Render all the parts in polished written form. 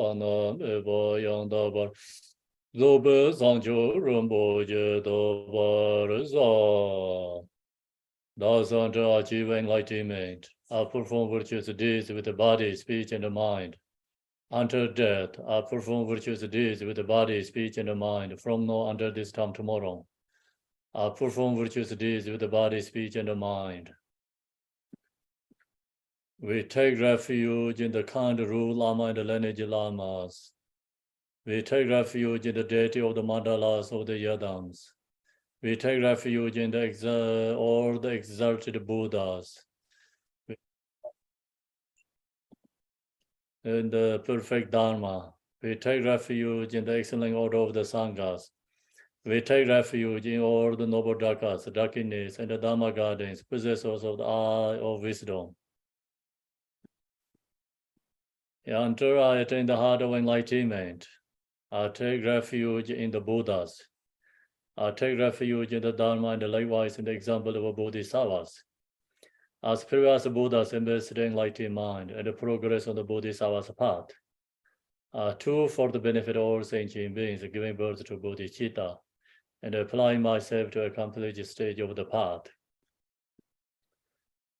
Nam eba yang dabar zobe sangcho rumbo je dabar za. Thus unto achieve enlightenment, I perform virtuous deeds with the body, speech, and the mind. Until death, I perform virtuous deeds with the body, speech, and the mind. From now until this time tomorrow, I perform virtuous deeds with the body, speech, and the mind. We take refuge in the kind rule Lama and the lineage Lamas. We take refuge in the deity of the mandalas of the Yadams. We take refuge in the exalted Buddhas. In the perfect Dharma. We take refuge in the excellent order of the Sanghas. We take refuge in all the noble Dhakas, Dakinis, and the Dharma gardens, possessors of the eye of wisdom. Until I attain the heart of enlightenment, I take refuge in the Buddhas. I take refuge in the Dharma and likewise in the example of Bodhisattvas. As previous Buddhas embraced the enlightened mind and the progress on the Bodhisattva's path, two for the benefit of all sentient beings, giving birth to bodhicitta, and applying myself to accomplish the stage of the path.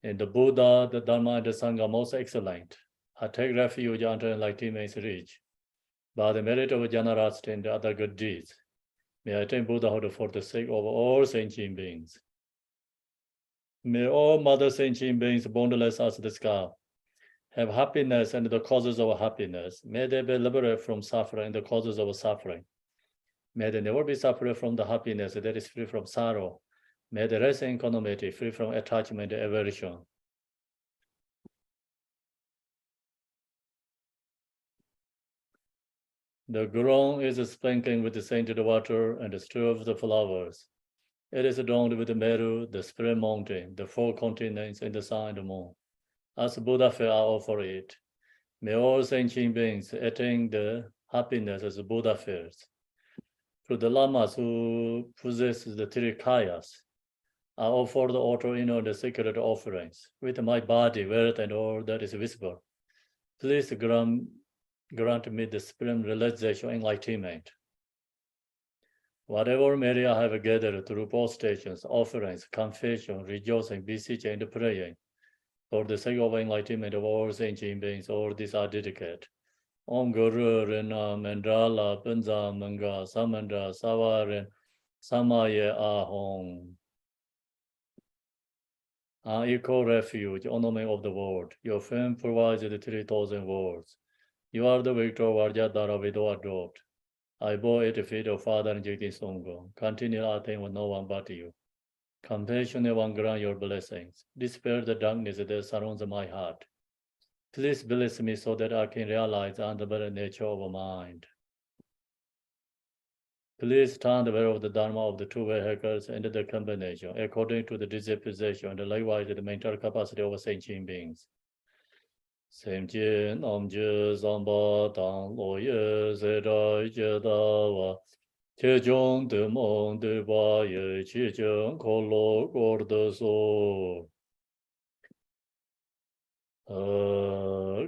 In the Buddha, the Dharma, and the Sangha most excellent. I take refuge until enlightenment is reached. By the merit of Janarasta and the other good deeds, may I attain Buddhahood for the sake of all sentient beings. May all mother sentient beings, boundless as the sky, have happiness and the causes of happiness. May they be liberated from suffering and the causes of suffering. May they never be separate from the happiness that is free from sorrow. May they rest in equanimity, free from attachment and aversion. The ground is sprinkling with the scented water and the strew of the flowers. It is adorned with the Meru, the spirit mountain, the four continents, and the sun and the moon. As Buddha fair, I offer it. May all sentient beings attain the happiness as Buddha fares. To the lamas who possess the three kayas, I offer the altar the sacred offerings with my body, wealth, and all that is visible. Please grant me the supreme realization and enlightenment. Whatever merit I have gathered through postations, offerings, confession, rejoicing, beseeching, and praying, for the sake of enlightenment of all sentient beings, all these are dedicated. Om Guru Rina Mandala Punza Manga Samandra Savarin Samaye Ahong. Equal refuge, ornament of the world. Your fame provides the 3,000 worlds. You are the victor of Vajradhara without doubt. I bow at the feet of Father and Jigdi Songo. Continue acting with no one but you. Compassionate one, grant your blessings. Dispel the darkness that surrounds my heart. Please bless me so that I can realize the underlying nature of mind. Please turn the way of the Dharma of the two vehicles and the combination according to the disposition and likewise the mental capacity of sentient beings. Semjin Namje Zamba Tang Loye Zedai Jedawa Chejong de Mong de Baye Chijong Kolo Gordoso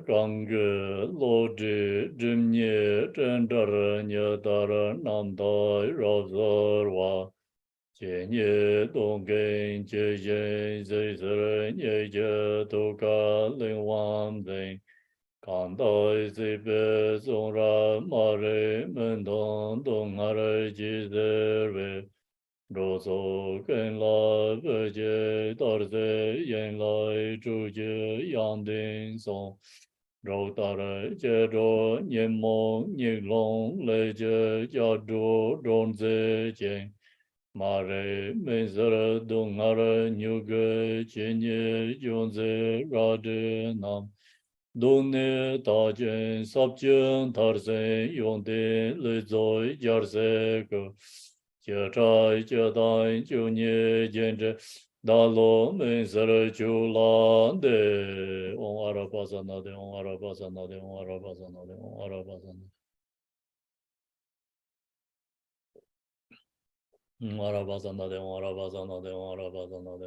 Gange Lodi Dimye Tendara Nyadara Namdai Razarwa Jenye Dongen Jejen Zezere Nye Toka Lingwam Zeng Kandai Zibe Zonra Mare Mendon Dongare Jizerve Rozo Ken La Veje Darze Yen Lai Zhuje Yanding Song Rotare Jedo Nyemo Nyilong Leje Yado Donze Jeng Mare Mezara Dongara Nyuge Chenye Yonze Rade Nam Donne Tajen Sabjen Tarzen Yonde Lezoi Jarzego Jetai Jedai Junye Jende Dalo Mezara Julande On Arabazanade On Arabazanade On Arabazanade On Arabazanade Arabazanade On Arabazanade On Arabazanade On Arabazanade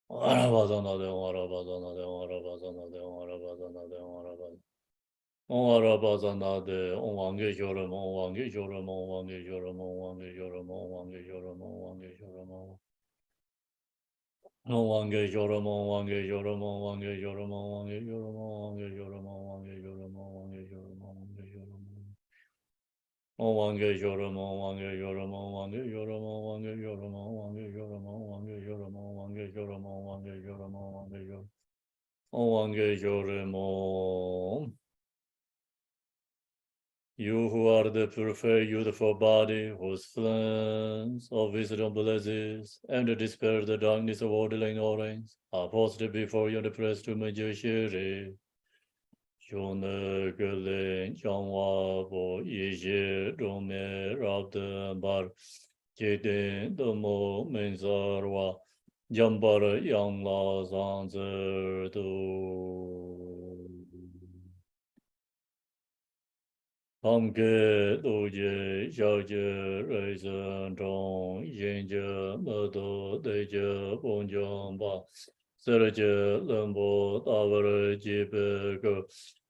On Arabazanade On Arabazanade On Arabazanade On Arabazanade On Arabazanade On Arabazanade On Arabazana de Onwange Joram, Onwange Joram, Onwange Joram, Onwange Joram, Onwange Joram, Onwange Joram. Onwange Joram, Onwange Joram, Onwange Joram, Onwange Joram, Onwange Joram, Onwange Joram, Onwange Joram, Onwange Joram. Onwange Joram, Onwange Joram, Onwange Joram, Onwange Joram, Onwange Joram, Onwange Joram, Onwange Joram, Onwange Joram, Onwange Joram. Onwange Joram. You who are the purified, beautiful body, whose flames of wisdom blesses, and dispel the darkness of orderly ignorance, are posted before you the press to Majashiri. Shone Gelen, Changwa, Bo, Yishe, Rome, Rabde, Bar, Jede, Domo, Menzarwa, Jambar, Yangla, Zanzer, Do. Hamke doje xiaojie reizhen zhong yinjie medo deijie bonjiang ba serjie lenbo dawer jibe ge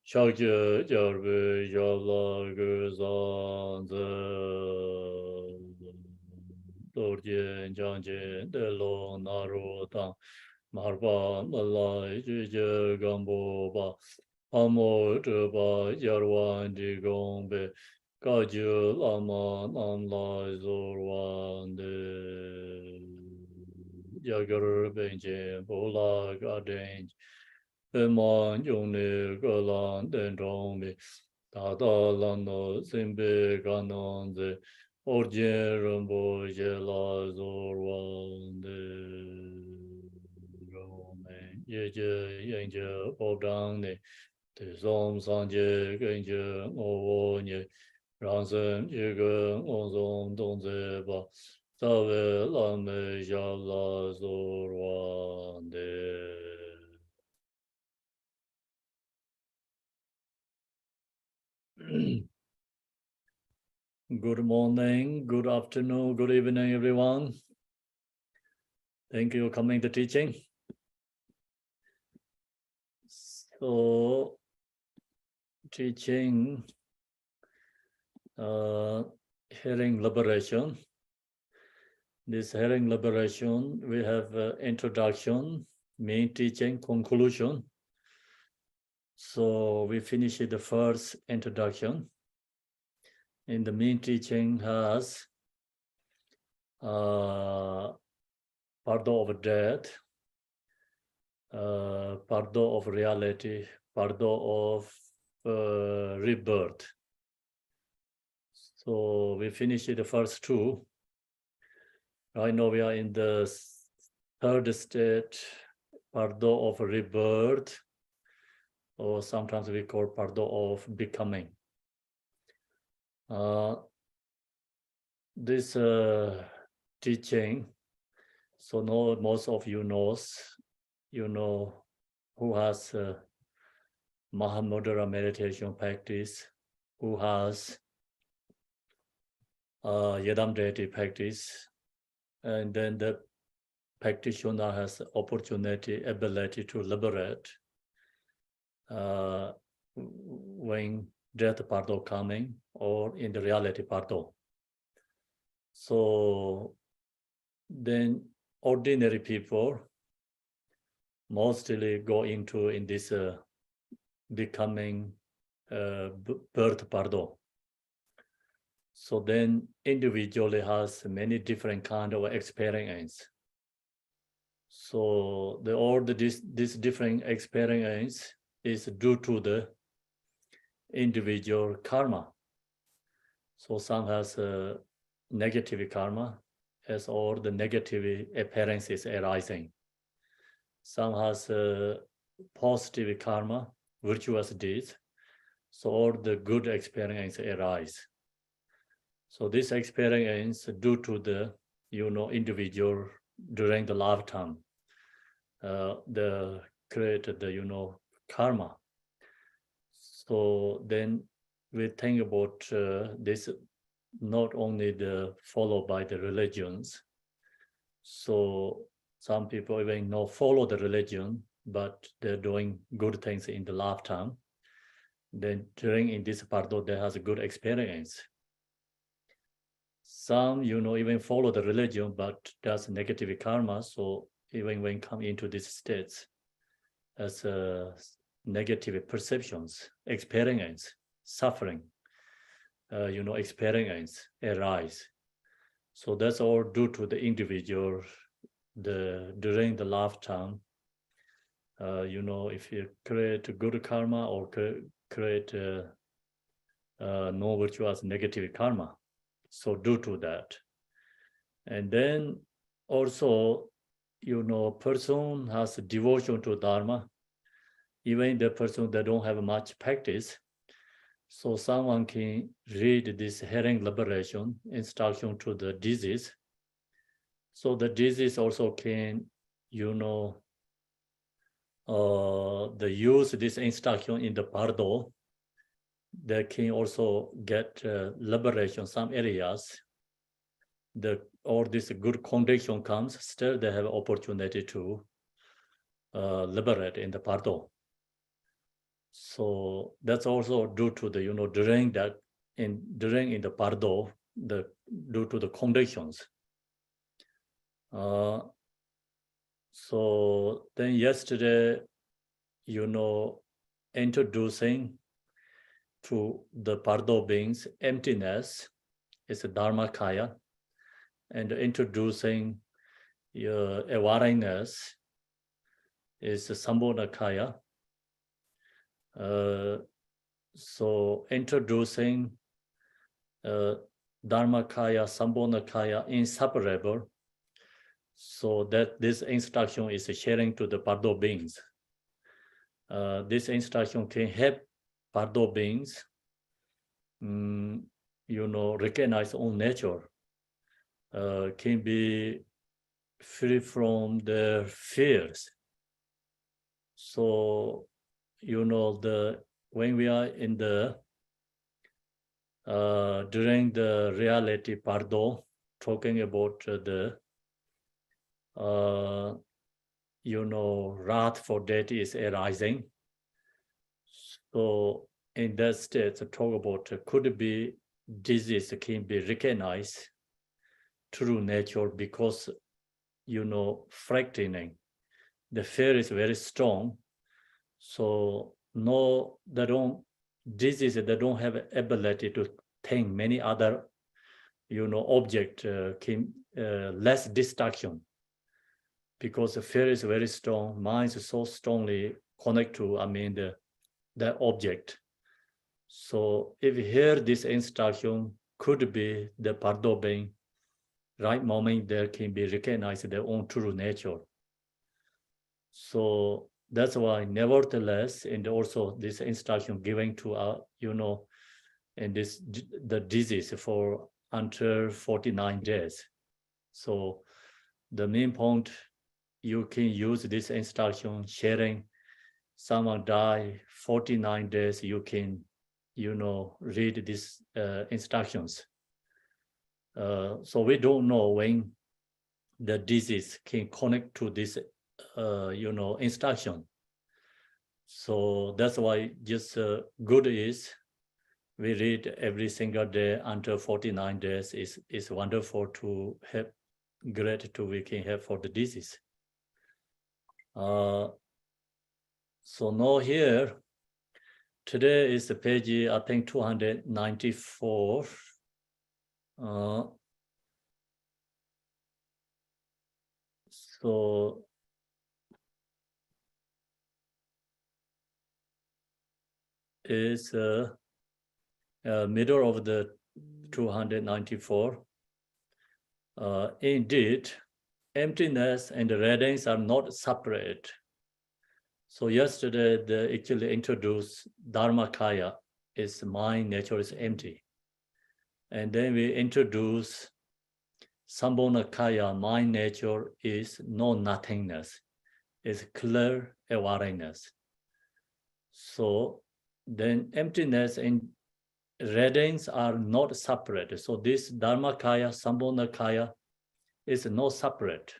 xiaojie jiarbe yala ge zanze dorjie jiangjie de lo naro tang marba malai jie gambo ba Amo Juba Yarwan di Gombe Kaju Lama Namla Zorwan de Yagar Benje Bola Gadenj Eman Yone Galan Dendrome Tata Lando Simbe Ganonze Orje Rumbo Jela Zorwan de Rome Yeje Yenje Bodang Te som sanje genje ngo nye ransen yege onzong dongze ba tawe lame yala zorwan de. Good morning, good afternoon, good evening, everyone. Thank you for coming to teaching. So, teaching hearing liberation. This hearing liberation, we have introduction, main teaching, conclusion. So we finished the first introduction. In the main teaching has Bardo of death, Bardo of reality, Bardo of rebirth. So we finished the first two. Right now we are in the third state, Bardo of rebirth, or sometimes we call Bardo of becoming. This teaching, so most of you know who has Mahamudra meditation practice, who has Yadam deity practice, and then the practitioner has opportunity, ability to liberate when death Bardo coming or in the reality Bardo. So then ordinary people mostly go into in this becoming birth Bardo. So then individually has many different kind of experience. So this different experience is due to the individual karma. So some has a negative karma as all the negative appearances arising. Some has a positive karma, virtuous deeds. So all the good experience arise. So this experience due to the individual during the lifetime, the created the karma. So then we think about this not only the followed by the religions. So some people even not follow the religion, but they're doing good things in the lifetime. then during in this Bardo, they has a good experience. Some, even follow the religion, but does negative karma. So even when come into these states, as negative perceptions, experience, suffering, experience arise. So that's all due to the individual, during the lifetime. If you create good karma or create no virtuous negative karma. So due to that. And then also, person has devotion to Dharma, even the person that don't have much practice. So someone can read this herring liberation instruction to the disease. So the disease also can, they use this instruction in the Bardo. They can also get liberation some areas. All this good condition comes, still they have opportunity to liberate in the Bardo. So that's also due to the, during in the Bardo, due to the conditions. So then yesterday, introducing to the Bardo beings emptiness is a Dharmakaya, and introducing awareness is a Sambodhakaya. So introducing Dharmakaya, Sambodhakaya inseparable, so that this instruction is sharing to the Bardo beings. This instruction can help Bardo beings, recognize own nature, can be free from their fears. So, when we are in the during the reality Bardo, talking about the wrath for death is arising. So in that state, talk about could be disease can be recognized true nature, because frightening. The fear is very strong. So no, disease, they don't have ability to think many other, object, can less distraction, because the fear is very strong. Mind is so strongly connected to, the object. So if you hear this instruction, could be the Bardo being, right moment there can be recognized their own true nature. So that's why, nevertheless, and also this instruction given to and the disease for until 49 days. So the main point, you can use this instruction sharing. Someone die 49 days, you can, read these instructions. So we don't know when the disease can connect to this, instruction. So that's why just good is we read every single day until 49 days is wonderful to have, great to we can have for the disease. So now here, today is the page, I think 294. So is middle of the 294. Indeed, emptiness and the readings are not separate. So yesterday they actually introduced Dharmakaya, is mind nature is empty. And then we introduce Sambodhakaya, mind nature is no nothingness, is clear awareness. So then emptiness and readings are not separate. So this Dharmakaya, Sambodhakaya is not separate.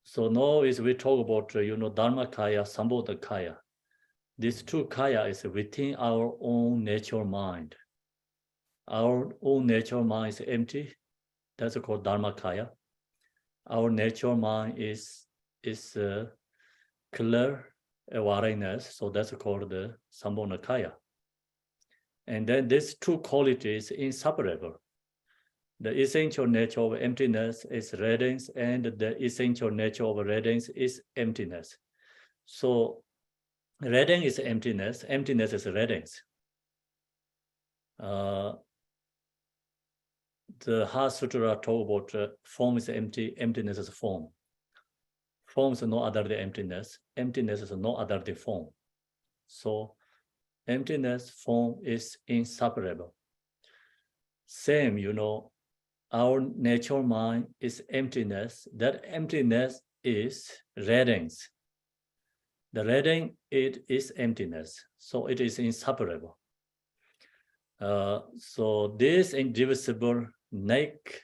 So now is we talk about, Dharmakaya, Sambodhakaya. These two kaya is within our own natural mind. Our own natural mind is empty. That's called Dharmakaya. Our natural mind is clear awareness, so that's called the Sambhogakaya. And then these two qualities inseparable. The essential nature of emptiness is radiance, and the essential nature of radiance is emptiness. So radiance is emptiness, emptiness is radiance. The Heart Sutra talk about form is empty, emptiness is form. Form is no other than emptiness. Emptiness is no other than form. So emptiness, form is inseparable. Same, our natural mind is emptiness. That emptiness is radiance. The radiance, it is emptiness. So it is inseparable. So this indivisible, naked,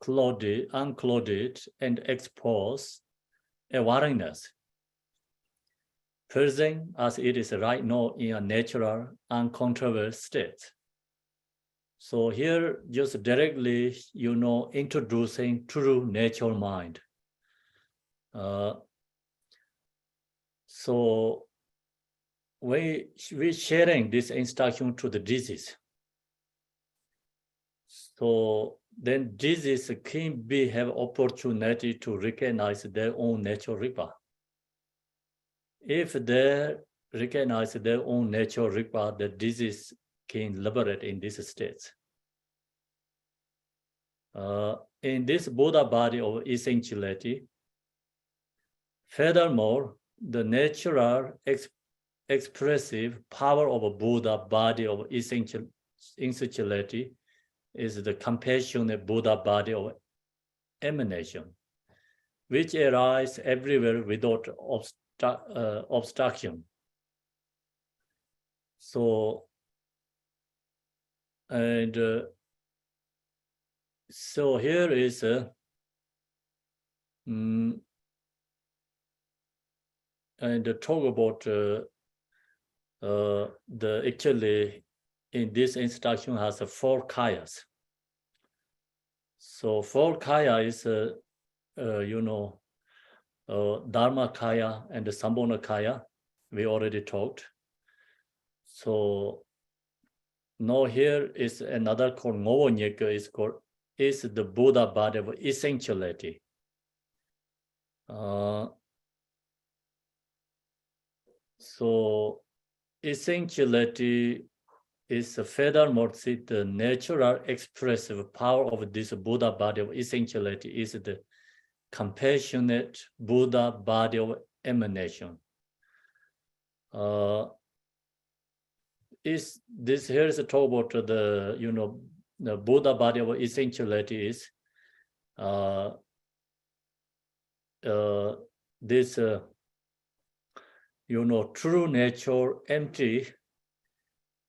unclothed, and exposed awareness, present as it is right now in a natural, uncontrollable state. So here, just directly, introducing true natural mind. So we sharing this instruction to the disease. So then disease can have opportunity to recognize their own natural rebirth. If they recognize their own natural rebirth, the disease can liberate in this state. In this Buddha body of essentiality, furthermore, the natural expressive power of a Buddha body of essentiality is the compassionate Buddha body of emanation, which arises everywhere without obstruction. So, and so here is and talk about the actually in this instruction has 4 kayas. So 4 kaya is Dharma kaya and the Sambhogakaya kaya. We already talked. So now here is another called Ngowonyeka is the Buddha body of essentiality. So essentiality is furthermore the natural expressive power of this Buddha body of essentiality is the compassionate Buddha body of emanation. Is this here is a talk about the the Buddha body of essentiality is this true nature empty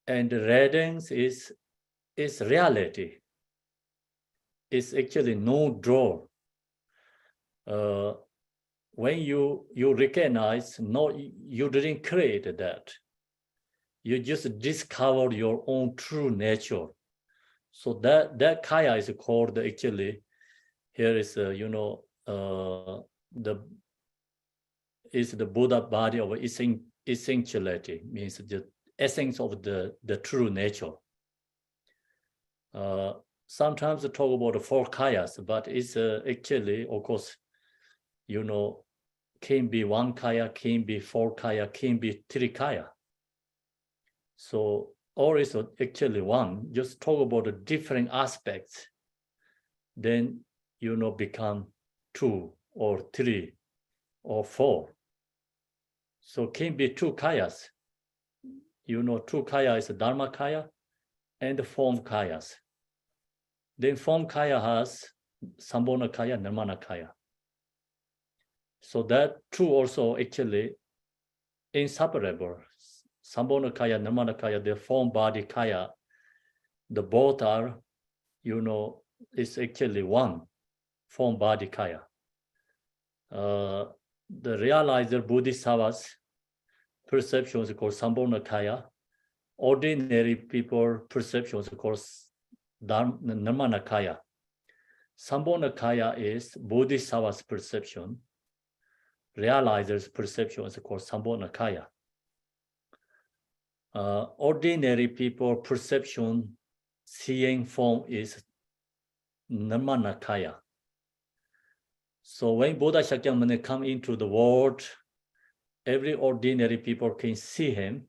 and radiance is reality. It's actually no draw. When you recognize, no, you didn't create that. You just discover your own true nature. So that kaya is called actually. Here is the Buddha body of essentiality, means the essence of the true nature. Sometimes we talk about the 4 kayas, but it's actually, of course, can be 1 kaya, can be 4 kaya, can be 3 kaya. So all is actually one. Just talk about the different aspects. Then become 2 or 3 or 4. So can be 2 kayas. 2 kaya is Dharma kaya and form kayas. Then form kaya has Sambhogakaya, Nirmanakaya. So that 2 also actually inseparable. Sambhogakaya, Nirmanakaya, the form body kaya, the both are, it's actually one form body kaya. the realizer Bodhisattva's perception is called Sambhogakaya. Ordinary people perception is called Nirmanakaya. Sambhogakaya is Bodhisattva's perception. Realizer's perception is called Sambhogakaya. Ordinary people perception, seeing form is Nirmanakaya. So when Buddha Shakyamuni come into the world, every ordinary people can see him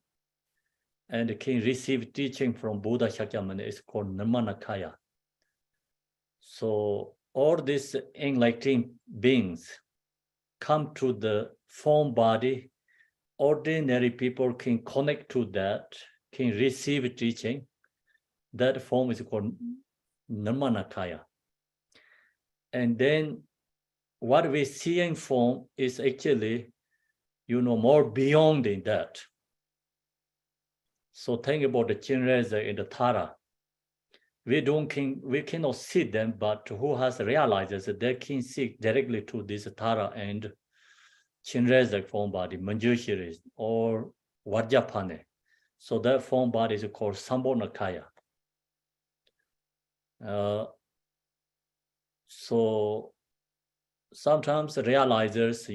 and can receive teaching from Buddha Shakyamuni. It's called Nirmanakaya. So all these enlightened beings come to the form body. Ordinary people can connect to that, can receive teaching. That form is called Nirmanakaya. And then what we see in form is actually, more beyond in that. So think about the Chinreza and the Tara. We cannot see them, but who has realized that they can see directly to this Tara and Chinreza form body, Manjushiri or Vajrapane. So that form body is called Sambhogakaya. So sometimes realizers,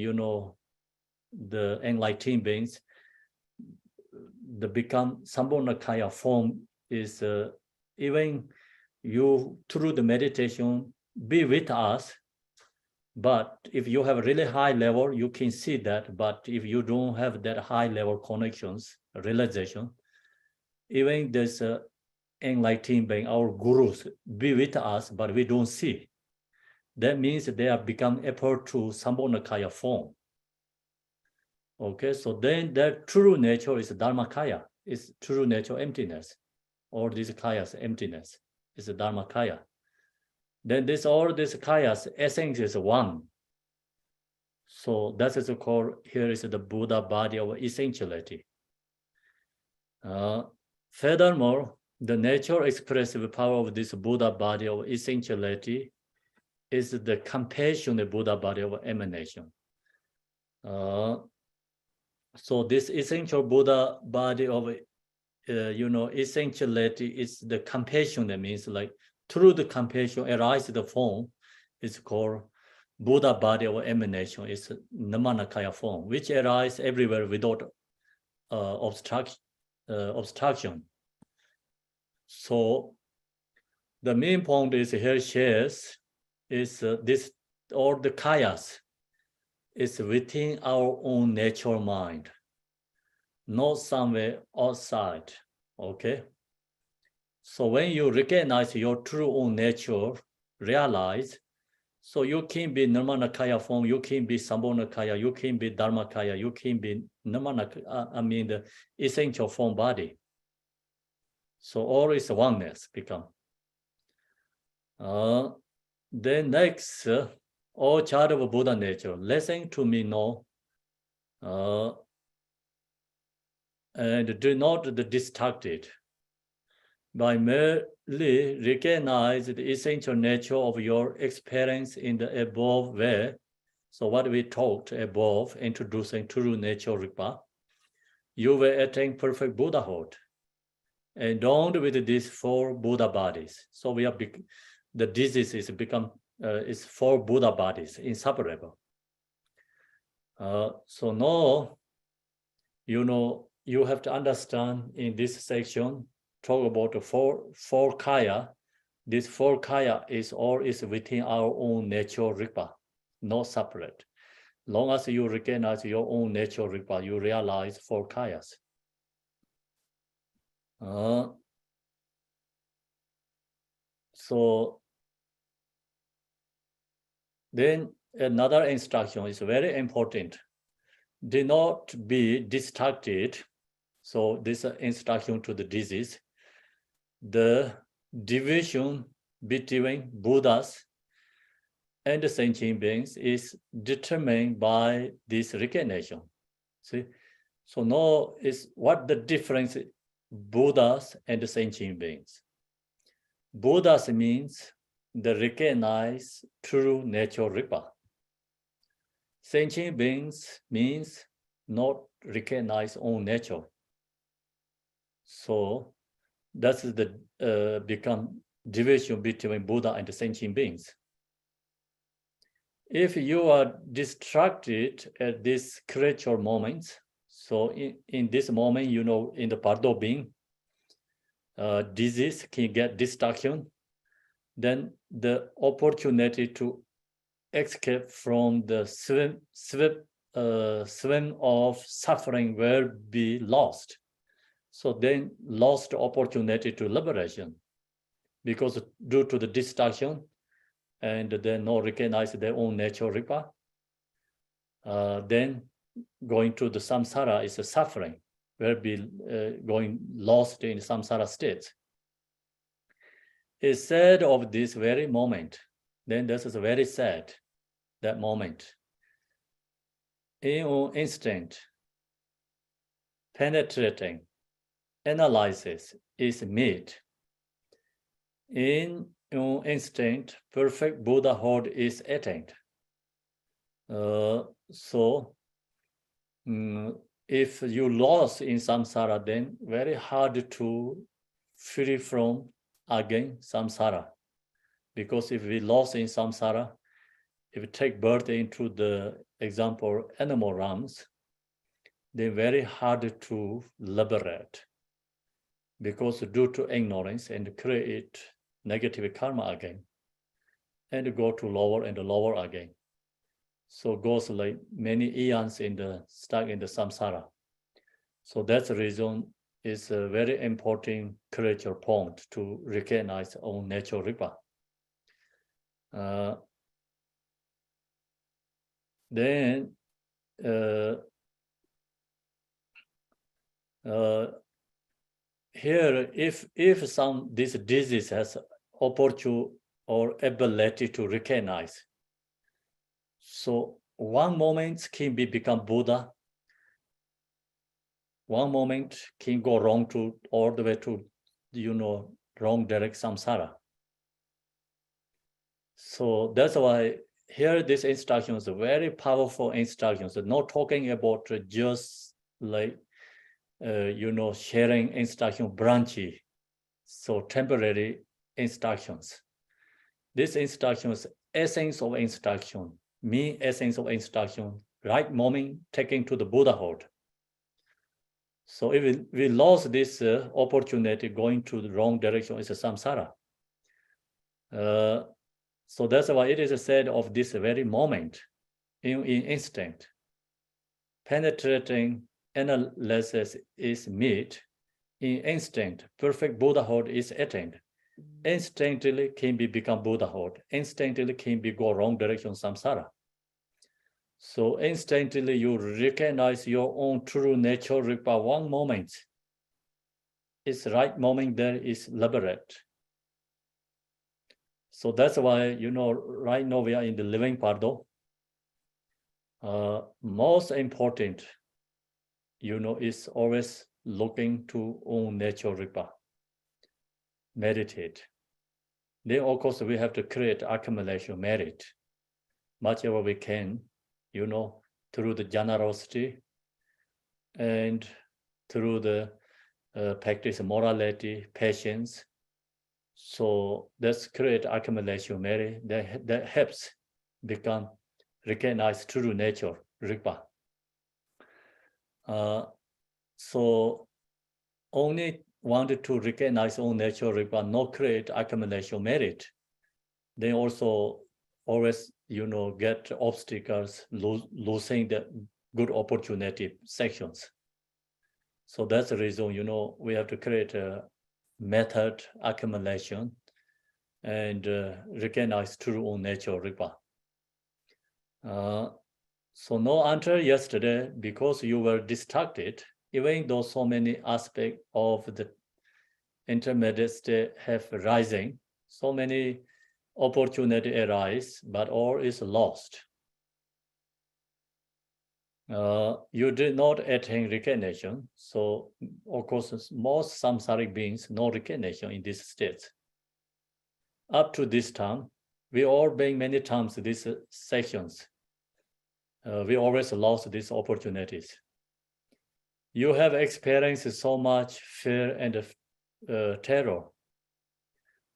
the enlightened beings, the become Sambhogakaya form is even you through the meditation be with us, but if you have a really high level, you can see that. But if you don't have that high level connections, realization, even this enlightened being, our gurus, be with us, but we don't see. That means they have become effort to Sambhogakaya form. Okay, so then their true nature is Dharmakaya, is true nature emptiness. All these kayas emptiness is Dharmakaya. Then all these kayas essence is one. So that is called, here is the Buddha body of essentiality. Furthermore, the nature expressive power of this Buddha body of essentiality is the compassionate Buddha body of emanation. So this essential Buddha body of essentiality is the compassion. That means like through the compassion arises the form. It's called Buddha body of emanation. It's Nirmanakaya form, which arises everywhere without obstruction. So the main point is here shares is this all the kayas is within our own natural mind, not somewhere outside. Okay. So when you recognize your true own nature, realize, so you can be Nirmanakaya form, you can be Sambhogakaya, you can be Dharmakaya, you can be Nirmanakaya, the essential form body. So all is oneness become. Then next, all child of Buddha nature, listen to me now, and do not be distracted. By merely recognize the essential nature of your experience in the above way. So what we talked above, introducing true nature Rigpa, you will attain perfect Buddhahood. And don't with these four Buddha bodies. So we are the disease is become is four Buddha bodies, inseparable. So now, you have to understand in this section, talk about the four kaya. This four kaya is within our own natural Rigpa, not separate. Long as you recognize your own natural Rigpa, you realize four kayas. So then another instruction is very important. Do not be distracted. So this instruction to the disease. The division between Buddhas and the sentient beings is determined by this recognition. See, so now is what the difference Buddhas and the sentient beings. Buddhas means the recognized true nature Rigpa. Sentient beings means not recognize own nature. So that's the become division between Buddha and the sentient beings. If you are distracted at this creature moment, so in this moment, in the Bardo being, disease can get distraction, then the opportunity to escape from the swim of suffering will be lost. So then lost the opportunity to liberation, because due to the distraction, and then not recognize their own natural ripa, then going to the samsara is a suffering, will be going lost in samsara state. It's said of this very moment, then this is very sad, that moment. In an instant, penetrating analysis is made. In an instant, perfect Buddhahood is attained. If you lost in samsara, then very hard to free from again samsara. Because if we lost in samsara, if we take birth into the example animal realms, they're very hard to liberate, because due to ignorance and create negative karma again, and go to lower and lower again. So goes like many eons stuck in the samsara. So that's the reason it's a very important creature point to recognize own natural ripa. Then here, if this disease has opportunity or ability to recognize, so one moment can become Buddha, one moment can go wrong to all the way to wrong direct samsara. So that's why here this instruction is a very powerful instruction. So not talking about just like sharing instruction branchy, so temporary instructions. This instruction is essence of instruction, mean essence of instruction, right moment taking to the Buddhahood. So if we lost this opportunity going to the wrong direction, it's a samsara. So that's why it is said of this very moment, in instant, penetrating analysis is made, in instant, perfect Buddhahood is attained. Instantly can become Buddhahood, instantly can go wrong direction samsara. So instantly you recognize your own true nature ripa one moment. It's right moment there is liberate. So that's why, right now we are in the living Bardo. Most important, is always looking to own natural ripa. Meditate. Then, of course, we have to create accumulation merit, much ever we can, through the generosity and through the practice of morality, patience. So that's create accumulation merit that helps become recognize true nature, ripa. So only wanted to recognize own nature ripa, not create accumulation merit. They also always, get obstacles, losing the good opportunity sections. So that's the reason, we have to create a method accumulation and recognize true own nature ripa. So no answer yesterday because you were distracted, even though so many aspects of the intermediate state have rising, so many opportunity arise, but all is lost. You did not attain recognition, so of course most samsaric beings no recognition in this state. Up to this time, we all bring many times these sections. we always lost these opportunities. You have experienced so much fear and terror.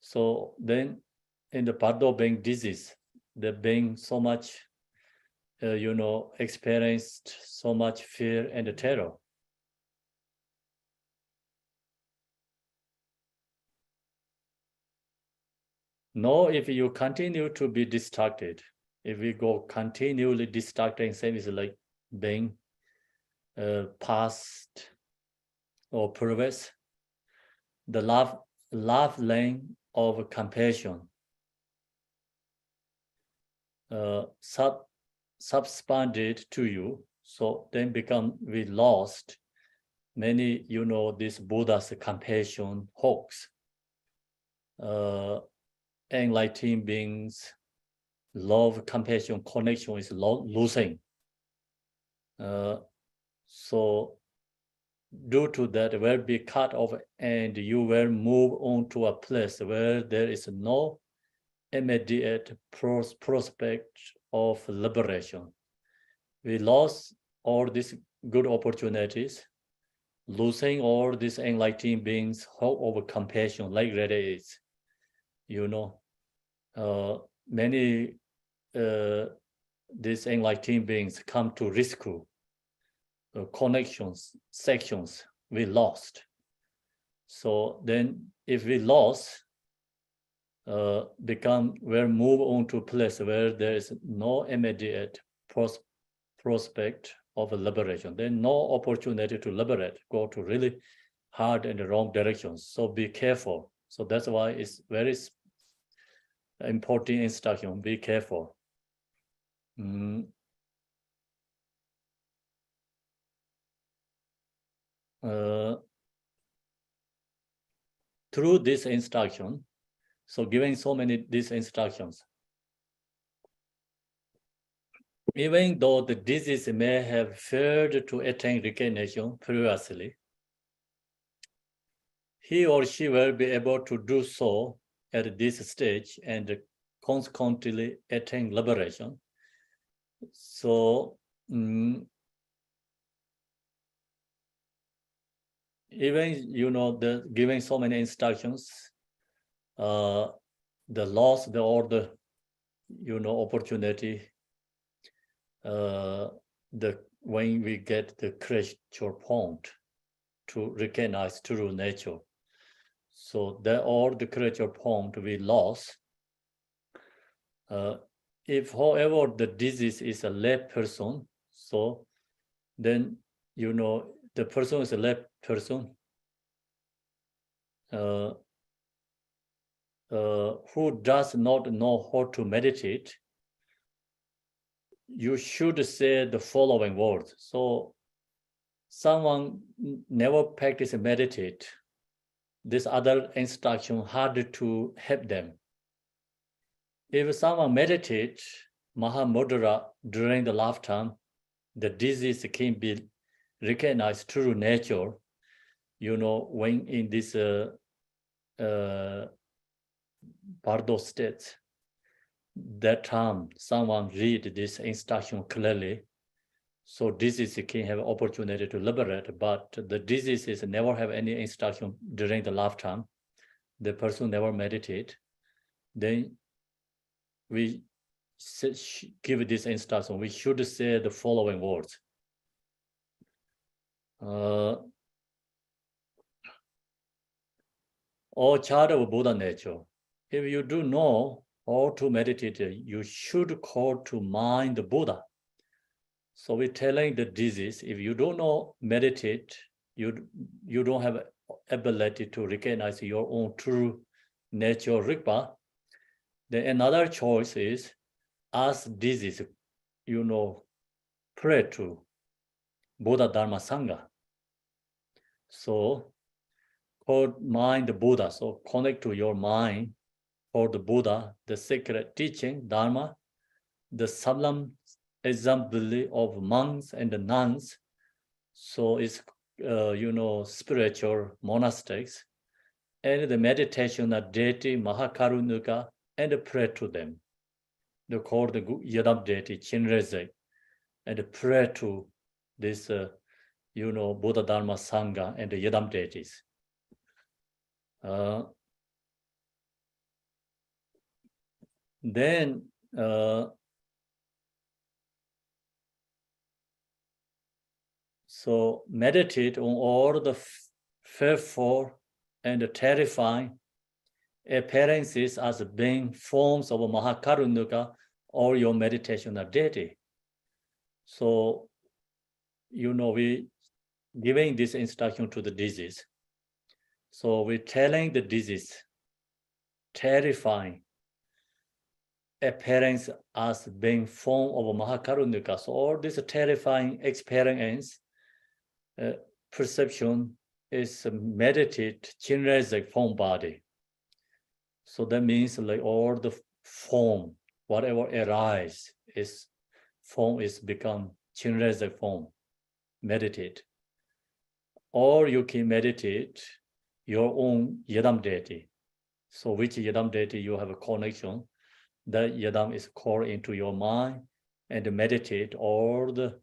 So then in the Bardo being disease, the being so much, experienced so much fear and terror. No, if you continue to be distracted, if we go continually distracting, same is like being past or previous, the love lane of compassion subspanded to you, so then we lost many, this Buddha's compassion hawks, enlightened beings, love, compassion, connection is losing. So due to that, will be cut off and you will move on to a place where there is no immediate prospect of liberation. We lost all these good opportunities, losing all these enlightened beings, hope over compassion, like that is, many these enlightened beings come to rescue connections, sections we lost. So then if we lost, we'll move on to a place where there is no immediate prospect of liberation. Then no opportunity to liberate, go to really hard and wrong directions. So be careful. So that's why it's very important instruction, be careful. Through this instruction, so giving so many these instructions, even though the disease may have failed to attain recognition previously, he or she will be able to do so at this stage and consequently attain liberation. So even the giving so many instructions, the loss, the order, opportunity, when we get the critical point to recognize true nature. So that all the critical point we lost. If, however, the disease is a lay person, so then the person is a lay person who does not know how to meditate. You should say the following words. So someone never practice meditate, this other instruction hard to help them. If someone meditate Mahamudra during the lifetime, the disease can be recognized true nature, when in this Bardo state, that time someone read this instruction clearly, so disease can have opportunity to liberate, but the diseases never have any instruction during the lifetime. The person never meditate. Then we give this instruction. We should say the following words. O child of Buddha nature, if you do know how to meditate, you should call to mind the Buddha. So we're telling the disease, if you don't know meditate, you don't have ability to recognize your own true nature, Rigpa. Then another choice is ask disease, pray to Buddha Dharma Sangha. So call mind the Buddha. So connect to your mind for the Buddha, the sacred teaching, Dharma, the sublime assembly of monks and nuns. So it's, spiritual monastics, and the meditation of deity Mahakarunika, and pray to them. They call the Yadam deity Chinrezek. and pray to this, Buddha, Dharma, Sangha, and the Yedam deities. Then so meditate on all the fearful and terrifying appearances as being forms of Mahakarunika or your meditational deity. So, we giving this instruction to the disease. So we're telling the disease, terrifying appearance as being form of Mahakarunika. So all this terrifying experience, perception is meditate, Chinrezek form body. So that means like all the form, whatever arise form is become Chinrezek form, meditate. Or you can meditate your own Yedam deity. So which Yedam deity you have a connection, that Yedam is core into your mind and meditate all the,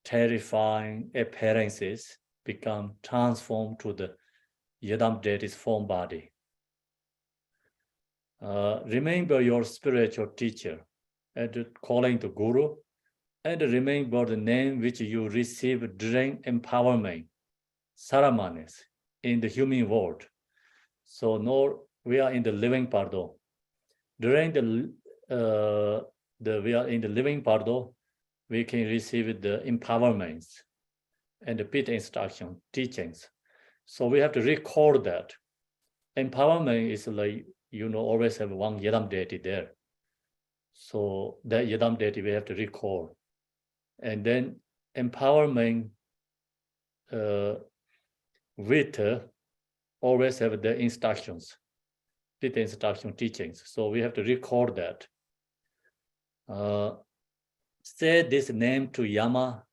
terrifying appearances become transformed to the Yedam deity's form body. Remember your spiritual teacher and calling the Guru, and remember the name which you received during empowerment, ceremonies in the human world. So now we are in the living Bardo. During we are in the living Bardo, we can receive the empowerments and the pit instruction, teachings. So we have to record that. Empowerment is like, always have one Yedam deity there. So that Yedam deity we have to record. And then empowerment with always have the instructions, pit instruction teachings. So we have to record that. Say this name to Yama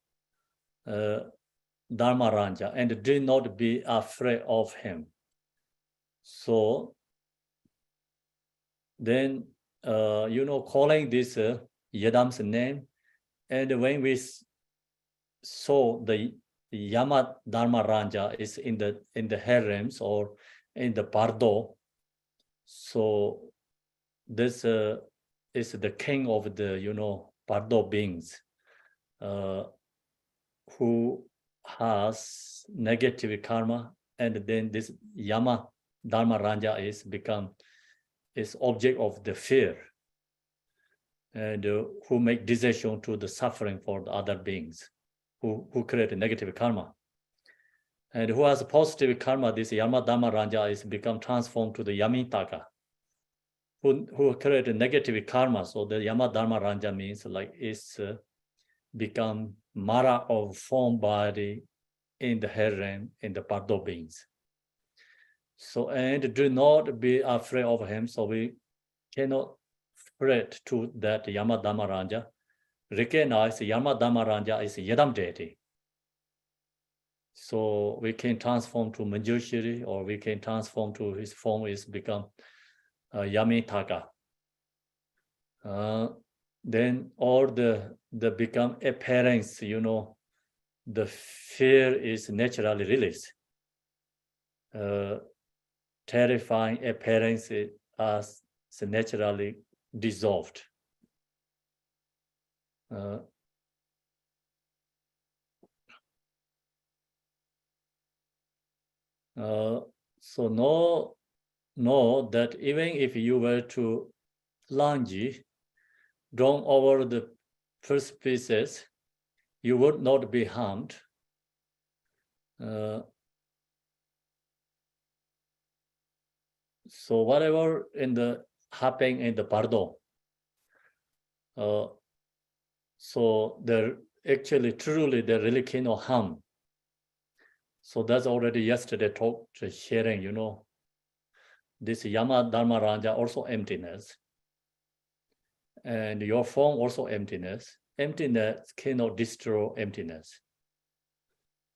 Dharmaranja and do not be afraid of him. So then, calling this Yedam's name, and when we saw the Yama Dharmaranja is in the harems or in the Bardo, so this is the king of the Bardo beings who has negative karma, and then this Yama Dharmaranja is object of the fear, and who make decision to the suffering for the other beings, who create a negative karma. And who has a positive karma, this Yama Dharmaranja is become transformed to the Yamitaka, who create a negative karma. So the Yama Dharmaranja means like it's become Mara of form body in the harem, in the Bardo beings. So, and do not be afraid of him. So we cannot fret to that Yama Dharmaranja. Recognize Yama Dharmaranja is Yedam deity. So we can transform to Manjushri, or we can transform to his form is become Yamitaka. Then all the become appearance, the fear is naturally released. Terrifying appearance as naturally dissolved. So know that even if you were to plunge down over the first pieces, you would not be harmed. So whatever happening in the Bardo, so there actually truly there really cannot harm. So that's already yesterday talked sharing, this Yama Dharmaranja also emptiness. And your form also emptiness. Emptiness cannot destroy emptiness.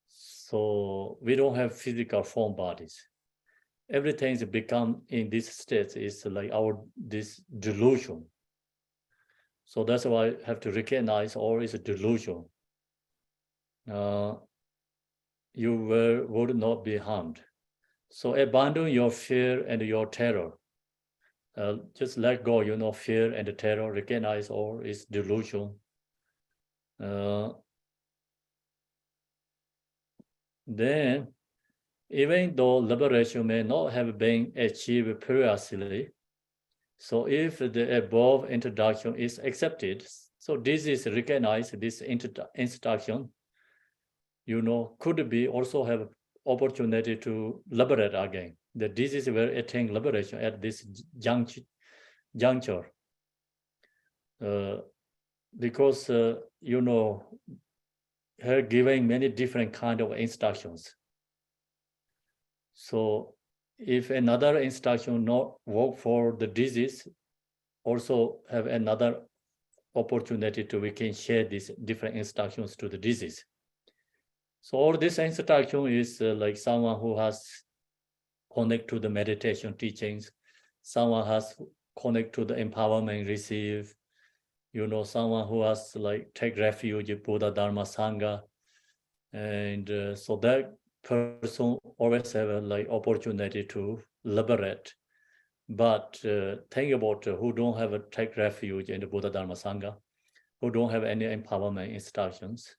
So we don't have physical form bodies. Everything is become in this state is like this delusion. So that's why I have to recognize all is a delusion. You would not be harmed. So abandon your fear and your terror. Just let go, fear and terror, recognize all is delusion. Then, even though liberation may not have been achieved previously, so if the above introduction is accepted, so this is recognized, this introduction, could be also have opportunity to liberate again. The disease will attain liberation at this juncture. Because, her giving many different kind of instructions. So if another instruction not work for the disease, also have another opportunity we can share these different instructions to the disease. So all this instruction is like someone who has connect to the meditation teachings, someone has connect to the empowerment receive, someone who has like take refuge in Buddha, Dharma, Sangha. And so that person always have a like opportunity to liberate. But think about who don't have a take refuge in the Buddha, Dharma, Sangha, who don't have any empowerment instructions.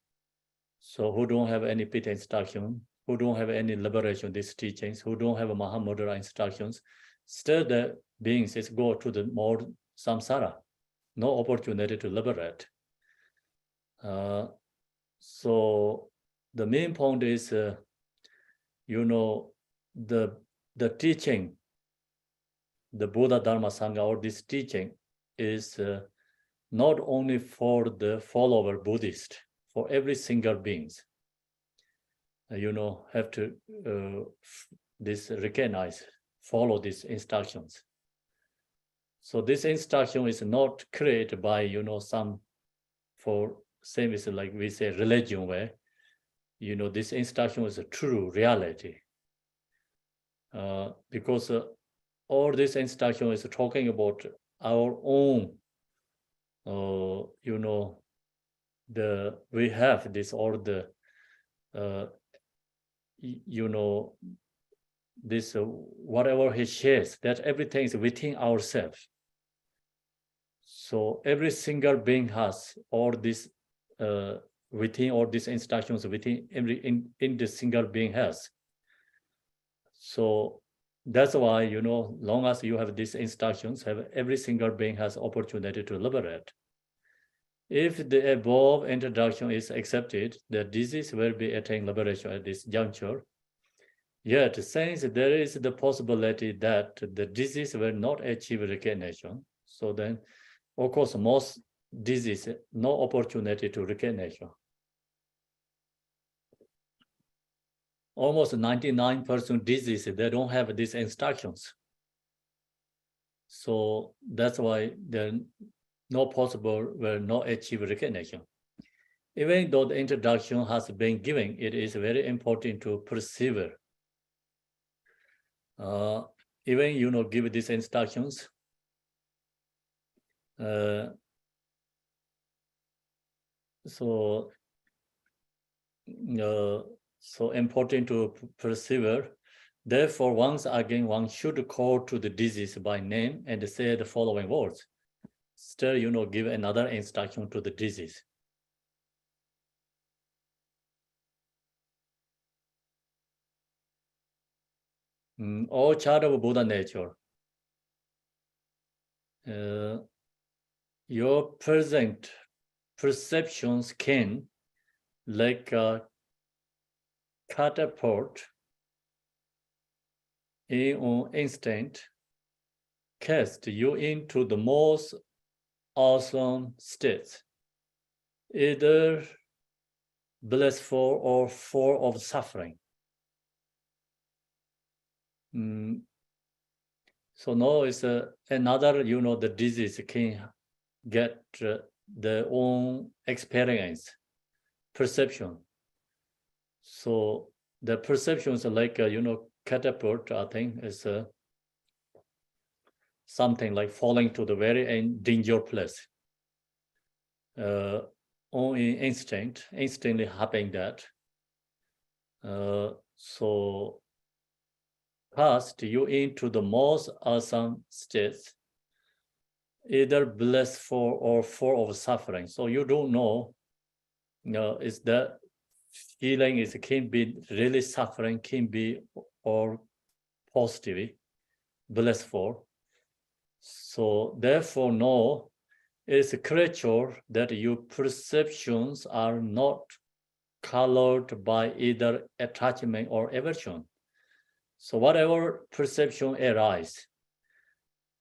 So who don't have any Pitta instruction, who don't have any liberation, these teachings, who don't have a Mahamudra instructions, still the beings is go to the more samsara, no opportunity to liberate. So the main point is, the teaching, the Buddha, Dharma, Sangha, or this teaching is not only for the follower Buddhist, for every single beings. Have to this recognize, follow these instructions. So this instruction is not created by, some, for same as like we say religion where, this instruction is a true reality. Because all this instruction is talking about our own, we have this all the, this whatever he shares, that everything is within ourselves. So every single being has all this within all these instructions within every in the single being has. So that's why, long as you have these instructions, every single being has opportunity to liberate. If the above introduction is accepted, the disease will be attaining liberation at this juncture. Yet, since there is the possibility that the disease will not achieve recognition, so then, of course, most disease, no opportunity to recognition. Almost 99% disease, they don't have these instructions. So that's why they're not possible, will not achieve recognition. Even though the introduction has been given, it is very important to persevere. Even, give these instructions. So important to persevere. Therefore, once again, one should call to the disease by name and say the following words. Still, give another instruction to the disease. All child of Buddha nature, your present perceptions can, like a catapult, in an instant, cast you into the most awesome states, either blissful or full of suffering. So now it's another, the disease can get their own experience, perception. So the perceptions are like, catapult, I think, is something like falling to the very danger place. only instantly happening that. So cast you into the most awesome states, either blissful or full of suffering. So you don't know, is that feeling is can be really suffering, can be or positive, blissful. So therefore, no, it's a creature that your perceptions are not colored by either attachment or aversion. So whatever perception arises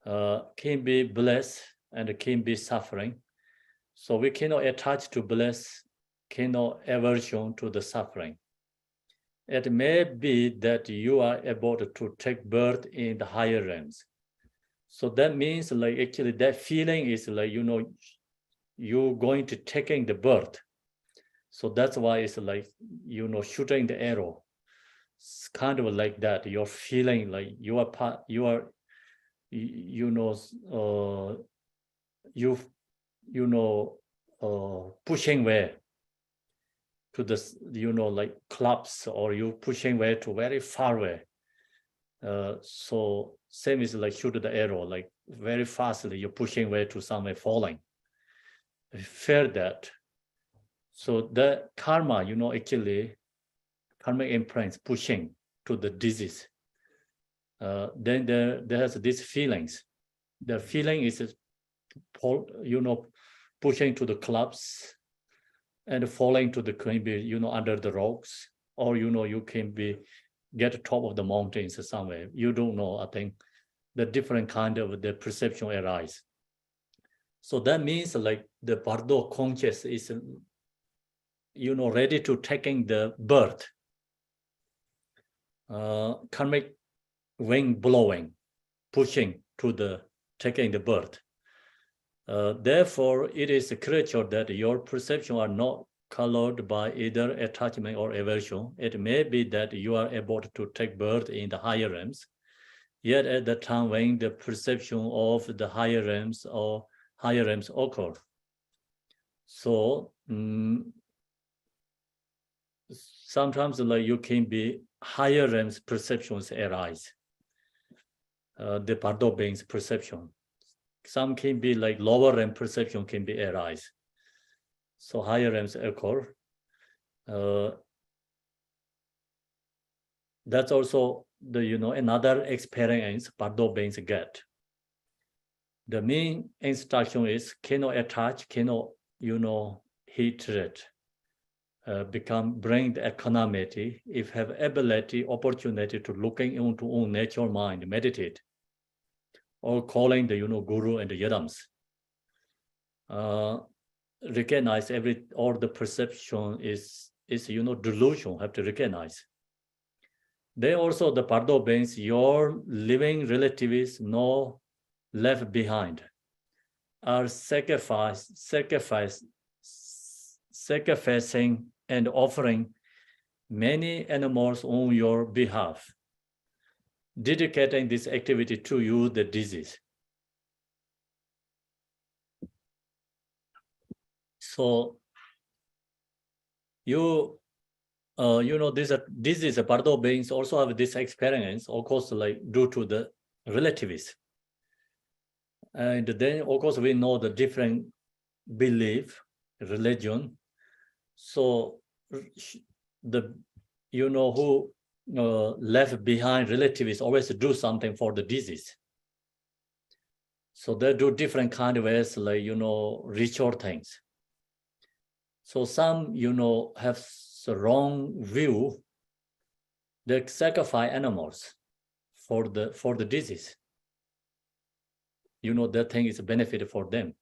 can be bliss and can be suffering. So we cannot attach to bliss, cannot aversion to the suffering. It may be that you are able to take birth in the higher realms. So that means like actually that feeling is like, you're going to taking the birth. So that's why it's like, shooting the arrow. It's kind of like that. You're feeling like you are pushing way to this, like clubs, or you pushing way to very far away. So same is like shoot the arrow, like very fastly you're pushing way to somewhere falling. I fear that. So the karma, actually karmic imprints pushing to the disease. Then there has these feelings. The feeling is, pushing to the clubs and falling to the can be, under the rocks, or you can be get top of the mountains somewhere. You don't know. I think the different kind of the perception arise. So that means like the Bardo conscious is, ready to taking the birth. Karmic wing blowing, pushing to the taking the birth. Therefore, it is a creature that your perception are not colored by either attachment or aversion. It may be that you are able to take birth in the higher realms, yet at the time when the perception of the higher realms occur. So sometimes like you can be higher realms perceptions arise. The Bardo being's perception. Some can be like lower realm perception can be arise. So higher realms occur. That's also the another experience Bardo beings get. The main instruction is cannot attach, cannot hatred. Bring the equanimity, if have ability, opportunity to looking into own natural mind, meditate, or calling the guru and the yadams. Recognize all the perception is delusion, have to recognize. Then also the Bardo beings, your living relatives no left behind, are sacrificing and offering many animals on your behalf, dedicating this activity to you, the disease. So this is a Bardo beings also have this experience, of course, like due to the relatives. And then, of course, we know the different belief, religion. So the who left behind relatives always do something for the disease. So they do different kind of ways, like ritual things. So some have the wrong view. They sacrifice animals for the disease. That thing is a benefit for them.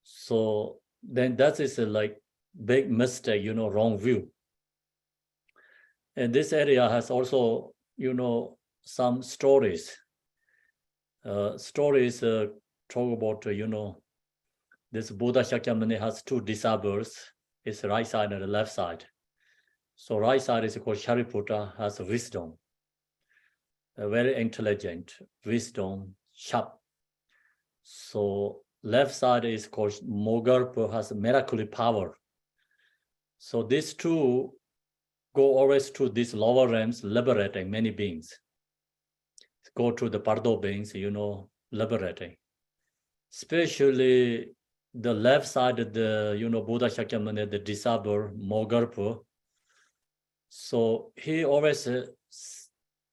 So then that is a like big mistake, wrong view. And this area has also, some stories. Stories talk about, this Buddha Shakyamuni has two disciples, it's right side and the left side. So right side is called Shariputra, has wisdom, very intelligent, wisdom, sharp. So left side is called Mogarpa, has miraculous power. So these two go always to these lower realms, liberating many beings. Go to the Bardo beings, liberating. Especially the left side, the Buddha Shakyamuni, the disciple Mogarpa. So he always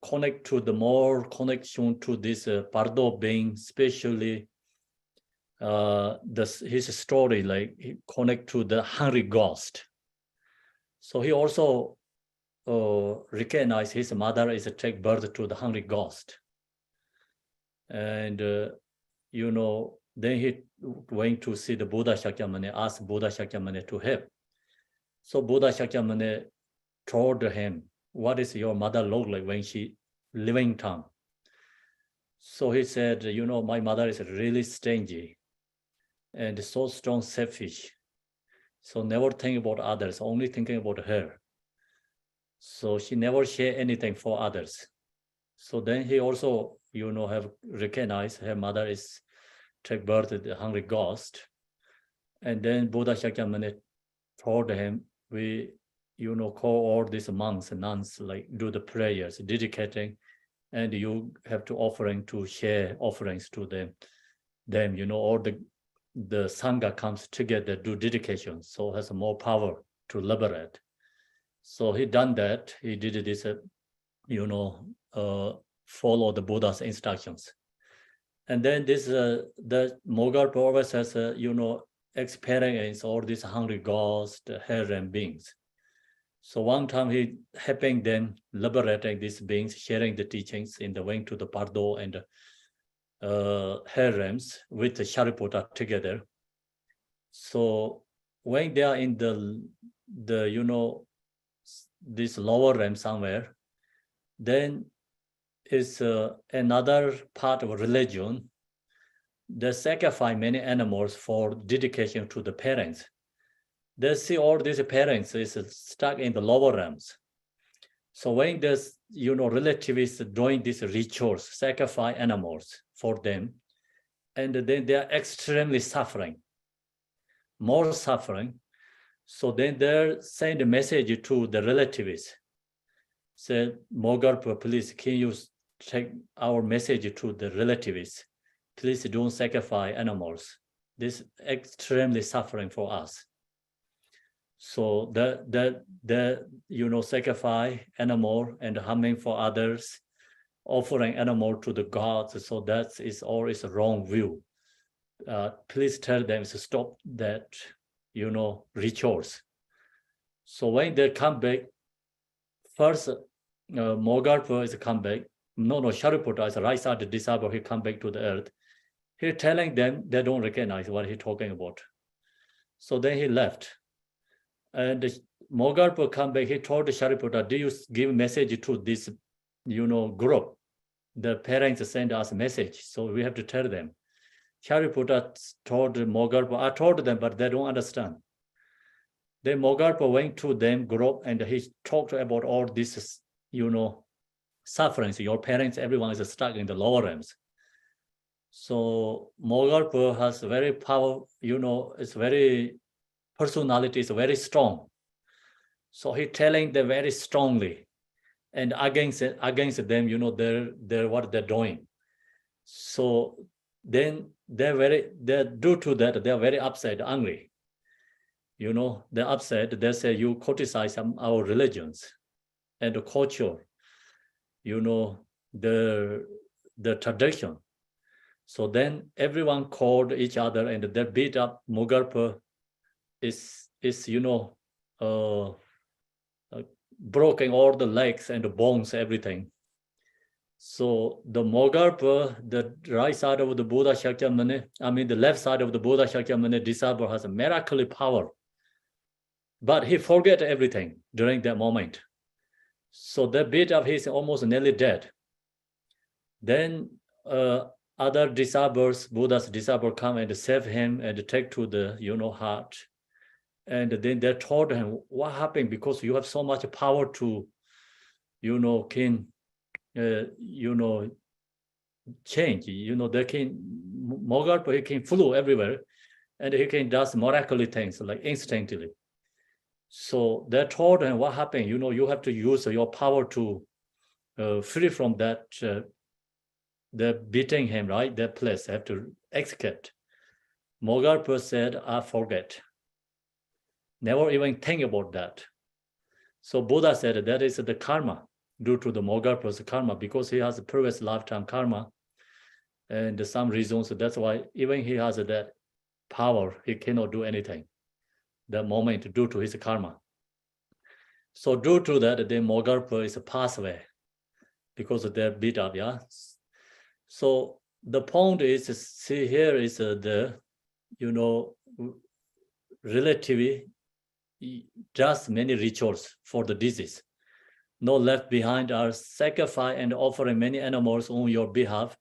connect to the more connection to this Bardo being, especially his story, like he connect to the hungry ghost. So he also recognized his mother is a take birth to the hungry ghost. And, then he went to see the Buddha Shakyamuni, asked Buddha Shakyamuni to help. So Buddha Shakyamuni told him, what is your mother look like when she living time? So he said, my mother is really stingy and so strong, selfish. So never think about others, only thinking about her. So she never share anything for others. So then he also, have recognized her mother is take birth the hungry ghost. And then Buddha Shakyamuni told him, we, call all these monks and nuns, like do the prayers, dedicating, and you have to offering to share offerings to them, all the Sangha comes together, do dedication, so has more power to liberate. So he done that, he did this, follow the Buddha's instructions. And then this, the Mogarpa always has, experience all these hungry ghosts, harem beings. So one time he helping them liberating these beings, sharing the teachings in the wing to the Bardo and harems with the Shariputra together. So when they are in the this lower realm somewhere, then is another part of religion. They sacrifice many animals for dedication to the parents. They see all these parents is stuck in the lower realms. So when this, relatives doing these rituals, sacrifice animals for them, and then they are extremely suffering, more suffering. So then they send a message to the relatives. Say, Mogarpa, please, can you take our message to the relatives? Please don't sacrifice animals. This is extremely suffering for us. So the sacrifice animal and harming for others, offering animal to the gods. So that is always a wrong view. Please tell them to stop that, rituals. So when they come back, first Mogarpa is come back. No, Shariputra is right side the disciple. He come back to the earth. He telling them they don't recognize what he's talking about. So then he left. And Mogarpa come back, he told Shariputra, do you give message to this, group? The parents send us a message, so we have to tell them. Shariputra told Mogarpa, I told them, but they don't understand. Then Mogarpa went to them group and he talked about all this, sufferings. Your parents, everyone is stuck in the lower realms. So Mogarpa has very power, it's very personality is very strong. So he telling them very strongly and against them, they're what they're doing. So then they're due to that, they're very upset, angry. They're upset. They say you criticize our religions and the culture, the tradition. So then everyone called each other and they beat up Mogarpa. Is broken all the legs and the bones, everything. So the Mogarpa, the right side of the Buddha Shakyamuni, the left side of the Buddha Shakyamuni disciple has a miraculous power. But he forget everything during that moment. So the beat up, he's almost nearly dead. Then other disciples, Buddha's disciple come and save him and take to the, heart. And then they told him, what happened? Because you have so much power to, can, change. You know, they can, Mogarpa, he can flew everywhere, and he can do miraculous things like instantly. So they told him what happened, you know, you have to use your power to free from that, they're beating him, right? That place, have to escape. Mogarpa said, I forget. Never even think about that. So Buddha said that is the karma, due to the Mogarpa's karma, because he has a previous lifetime karma and some reasons. That's why even he has that power, he cannot do anything that moment due to his karma. So due to that, the Mogarpa is a pathway because they're beat up, yeah? So the point is, see here is the, you know, relatively just many rituals for the disease. No left behind are sacrifice and offering many animals on your behalf,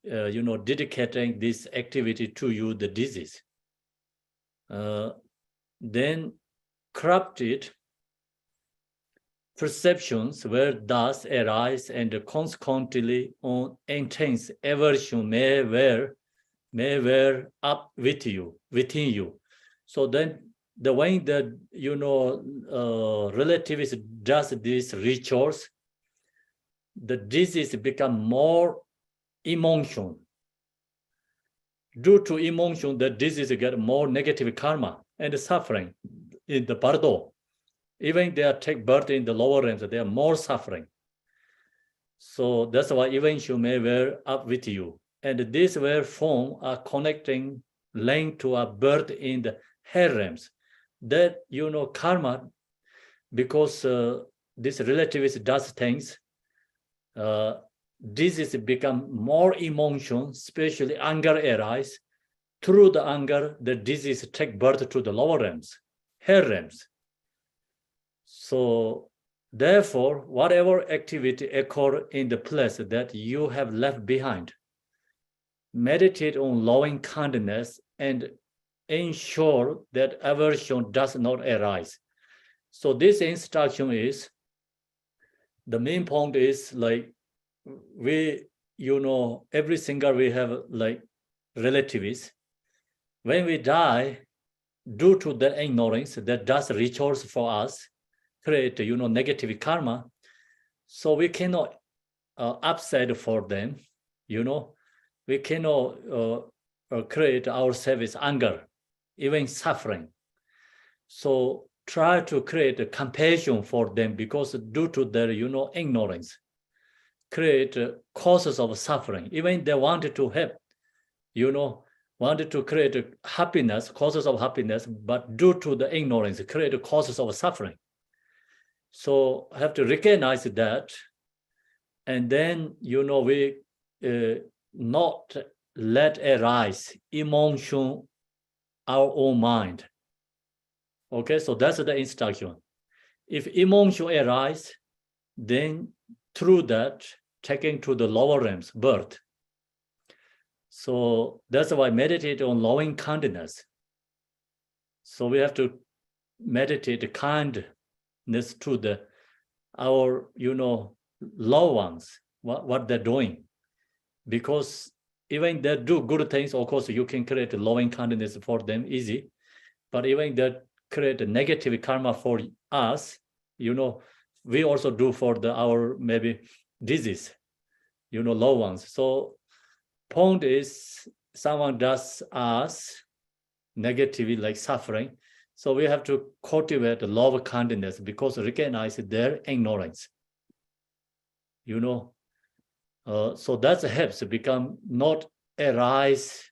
you know, dedicating this activity to you, the disease. Then corrupted perceptions where thus arise and consequently on intense aversion may wear up within you. So then the way that, you know, relativists does these rituals, the disease become more emotion. Due to emotion, the disease get more negative karma and suffering in the Bardo. Even they take birth in the lower realms, they are more suffering. So that's why eventually may wear up with you. And this wear form are connecting link to a birth in the higher realms. That, you know, karma, because this relativist does things, disease become more emotion, especially anger arise. Through the anger, the disease take birth to the lower realms, higher realms. So therefore, whatever activity occur in the place that you have left behind, meditate on loving kindness and ensure that aversion does not arise. So this instruction is, the main point is like, we, you know, every single we have like relatives. When we die, due to the ignorance that does rituals for us, create, you know, negative karma. So we cannot upset for them, you know. We cannot create ourselves anger, even suffering. So try to create a compassion for them, because due to their, you know, ignorance, create causes of suffering. Even they wanted to help, you know, wanted to create happiness, causes of happiness, but due to the ignorance, create causes of suffering. So have to recognize that, and then, you know, we not let arise emotion our own mind. Okay, so that's the instruction. If emotion arise, then through that, taking to the lower realms, birth. So that's why meditate on loving kindness. So we have to meditate kindness to the our, you know, loved ones, what they're doing. Because even they do good things, of course, you can create loving kindness for them easy. But even that create a negative karma for us, you know, we also do for our maybe disease, you know, loved ones. So point is, someone does us negatively, like suffering. So we have to cultivate love kindness, because recognize their ignorance, you know. So that helps become not arise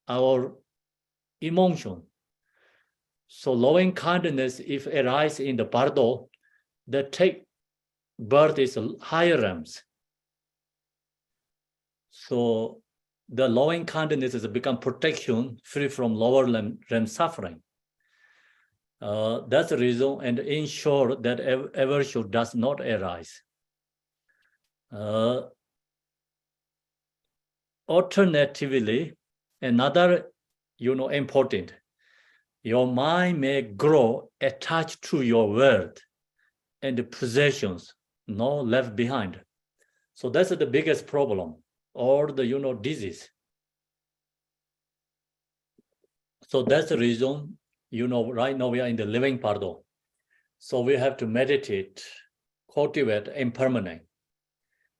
our emotion. So loving kindness, if arise in the Bardo, that take birth is higher realms. So the loving kindness is become protection, free from lower realm suffering. That's the reason, and ensure that aversion does not arise. Alternatively, another, you know, important, your mind may grow attached to your wealth and the possessions, no left behind. So that's the biggest problem. or the, disease. So that's the reason, right now we are in the living Bardo. So we have to meditate, cultivate impermanent.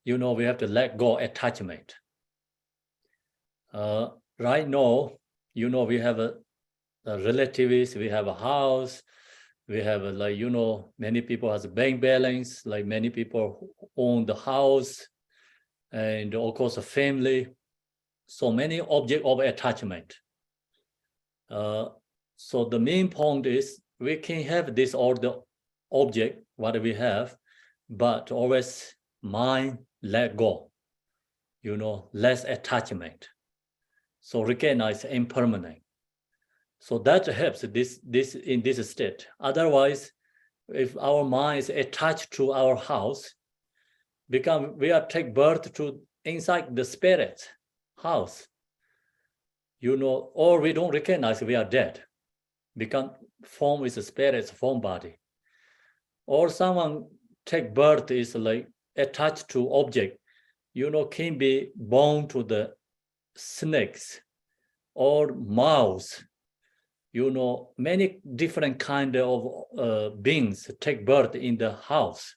We have to let go attachment. Right now, we have a relatives, we have a house, we have many people has a bank balance, like many people own the house, and of course a family. So many object of attachment. So the main point is we can have this all the object what we have, but always mind let go, less attachment. So recognize impermanent. So that helps this in this state. Otherwise, if our mind is attached to our house, we are take birth to inside the spirit house, or we don't recognize we are dead, become form with the spirit's form body. Or someone take birth is like attached to object, can be born to the snakes or mouse, many different kind of beings take birth in the house.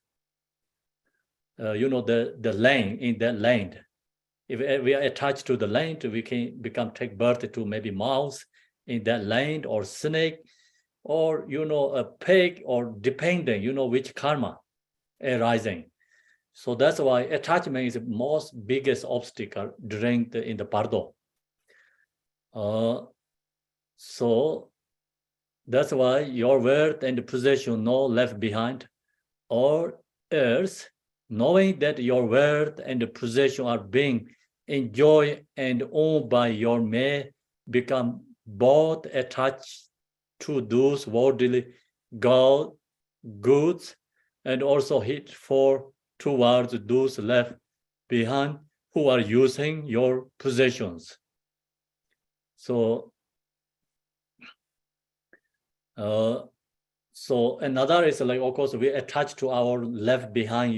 The land, in that land. If we are attached to the land, we can take birth to maybe mouse in that land, or snake, or a pig, or depending, which karma arising. So that's why attachment is the most biggest obstacle during in the Bardo. So that's why your wealth and possession no left behind, or else knowing that your wealth and possession are being enjoyed and owned by your may become both attached to those worldly goods, and also hit for towards those left behind who are using your possessions. So so another is like, of course, we attach to our left behind,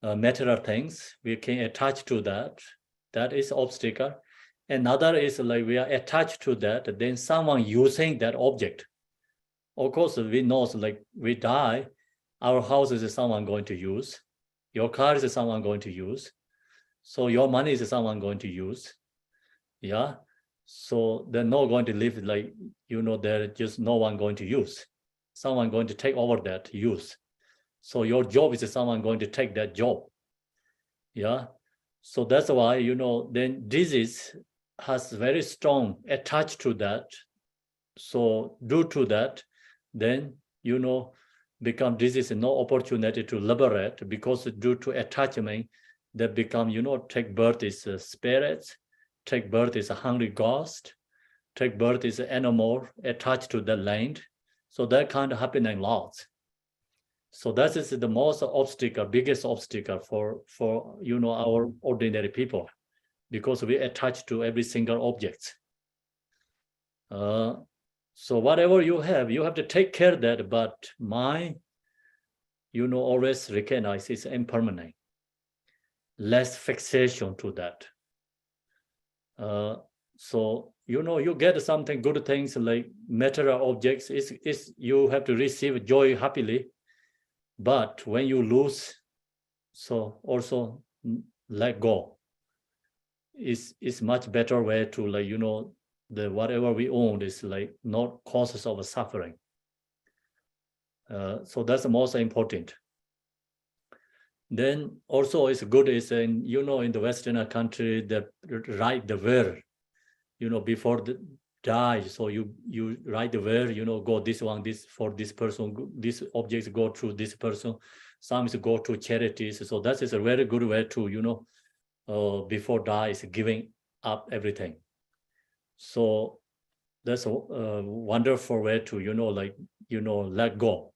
material things. We can attach to that. That is obstacle. Another is like we are attached to that. Then someone using that object. Of course, we know like we die, our house is someone going to use. Your car is someone going to use. So your money is someone going to use. Yeah. So they're not going to live like, they're just no one going to use. Someone going to take over that use. So your job is someone going to take that job. Yeah. So that's why, then disease has very strong attached to that. So due to that, then, become disease, no opportunity to liberate, because due to attachment, they become, take birth is spirits, take birth is a hungry ghost, take birth is an animal attached to the land. So that kind of happening lots. So that is the most obstacle, biggest obstacle for our ordinary people, because we attach to every single object. So whatever you have to take care of that, but mind, always recognize it's impermanent. Less fixation to that. So you get something good things like material objects, is you have to receive joy happily, but when you lose, so also let go. Is much better way to like the whatever we own is like not causes of suffering. So that's the most important. Then also it's good is in in the Western country the write the will, before the die. So you write the will, go this one, this for this person, these objects go through this person, some is go to charities. So that is a very good way to before die is giving up everything. So that's a wonderful way to let go.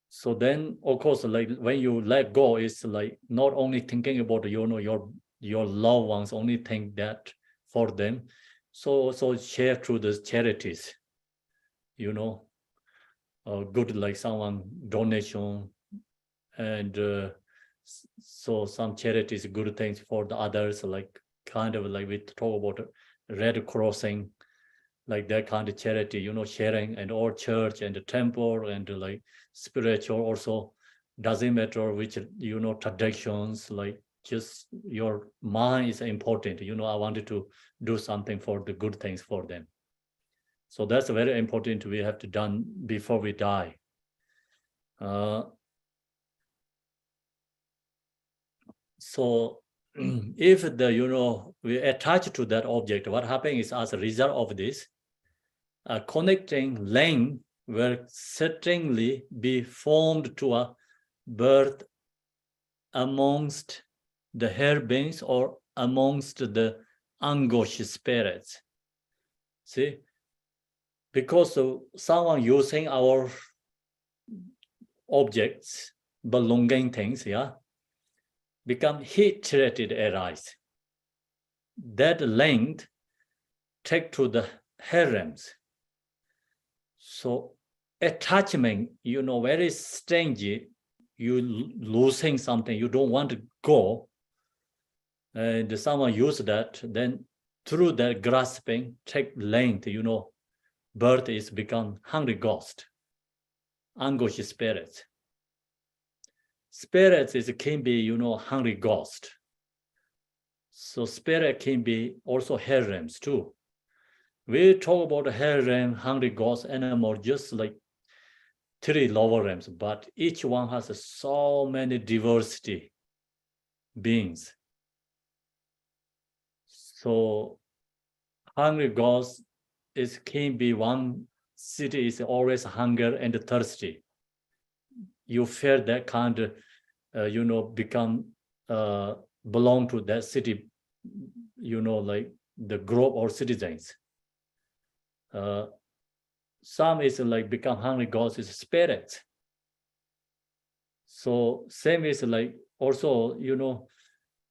So then of course like when you let go, it's like not only thinking about your loved ones, only think that for them. So share through the charities, good like someone donation, and So some charities, good things for the others, like kind of like we talk about Red Crossing, like that kind of charity, you know, sharing, and all church and the temple and like spiritual also. Doesn't matter which, you know, traditions, like just your mind is important. You know, I wanted to do something for the good things for them. So that's very important. We have to done before we die. So if the, you know, we attach to that object, what happens is as a result of this, a connecting link will certainly be formed to a birth amongst the hair beings or amongst the anguish spirits. See, because of someone using our objects, belonging things, yeah, become hatred arise. That length take to the harems. So attachment, you know, very strange. You losing something, you don't want to go, and someone use that, then through that grasping, take length, you know, birth is become hungry ghost, anguish spirits. Spirits is can be, you know, hungry ghost. So spirit can be also harems too. We talk about harem, hungry ghost, animal, just like 3 lower realms, but each one has so many diversity beings. So hungry ghost is can be one city is always hunger and thirsty. You feel that kind of, you know, become belong to that city, you know, like the group or citizens. Some is like become hungry ghosts is spirits. So same is like also, you know,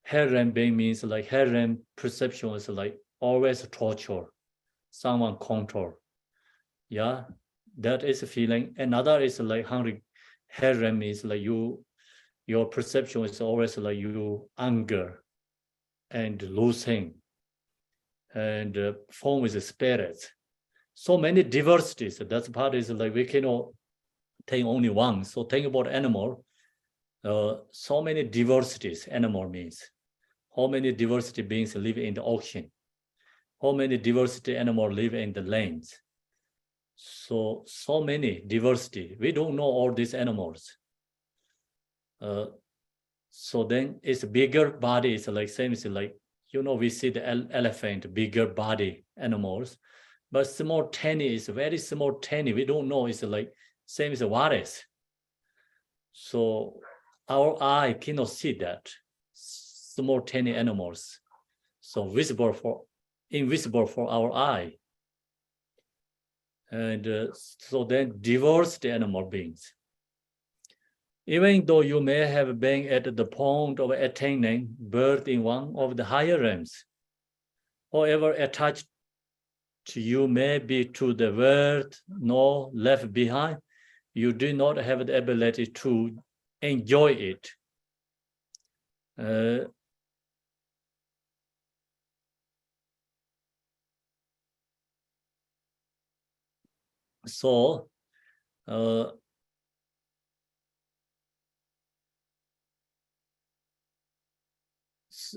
harem being means like harem perception is like always torture, someone control. Yeah, that is a feeling. Another is like hungry harem is like your perception is always like you anger and losing, and form is spirits. So many diversities. That's part is like we cannot take only one. So think about animal. So many diversities animal means. How many diversity beings live in the ocean? How many diversity animal live in the lands? So many diversity. We don't know all these animals. So then it's bigger body. It's like same as like, you know, we see the elephant, bigger body animals, but small tiny is very small tiny. We don't know. It's like same as a walrus. So our eye cannot see that small tiny animals. So invisible for our eye. And so then divorce the animal beings. Even though you may have been at the point of attaining birth in one of the higher realms, however attached to you may be to the world nor left behind, you do not have the ability to enjoy it. So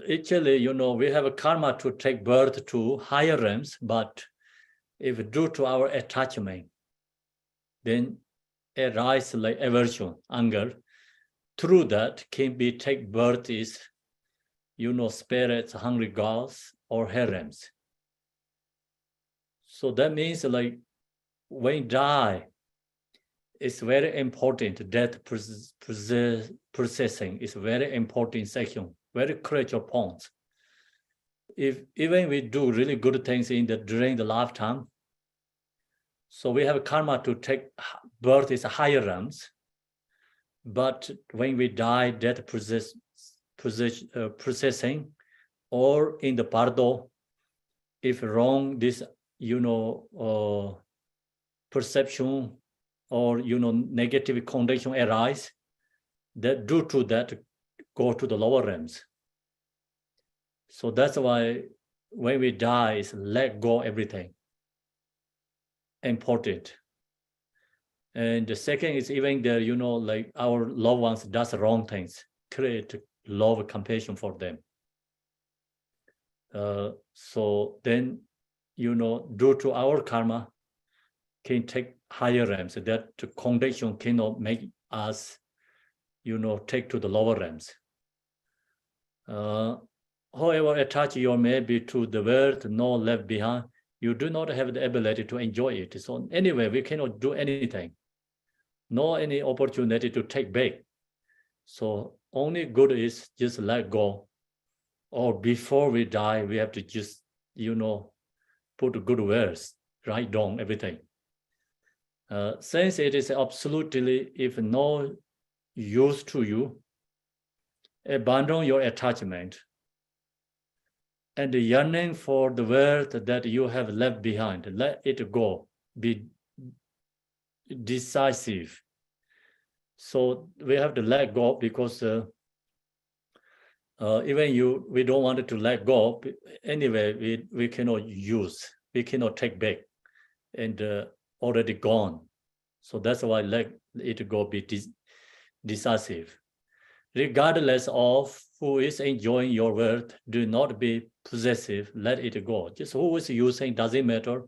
actually, you know, we have a karma to take birth to higher realms, but if due to our attachment, then arise like aversion, anger. Through that can be take birth is, you know, spirits, hungry gods, or harems. So that means like when you die, it's very important. Death processing is very important section, very crucial point. If even we do really good things during the lifetime, so we have karma to take birth is higher realms, but when we die, death processing, or in the Bardo, if wrong this, you know, perception or, you know, negative condition arise, that due to that go to the lower realms. So that's why when we die, is let go everything. Important. And the second is even the, like our loved ones does wrong things, create love, compassion for them. So then, due to our karma, can take higher realms. That condition cannot make us, take to the lower realms. However attached you may be to the world, no left behind, you do not have the ability to enjoy it. So anyway, we cannot do anything. No any opportunity to take back. So only good is just let go. Or before we die, we have to just, put good words, write down everything. Since it is absolutely, if no use to you, abandon your attachment and the yearning for the world that you have left behind. Let it go. Be decisive. So we have to let go because even we don't want to let go. Anyway, we cannot use, we cannot take back, and already gone. So that's why let it go, be decisive. Regardless of who is enjoying your world, do not be possessive, let it go. Just who is using, doesn't matter,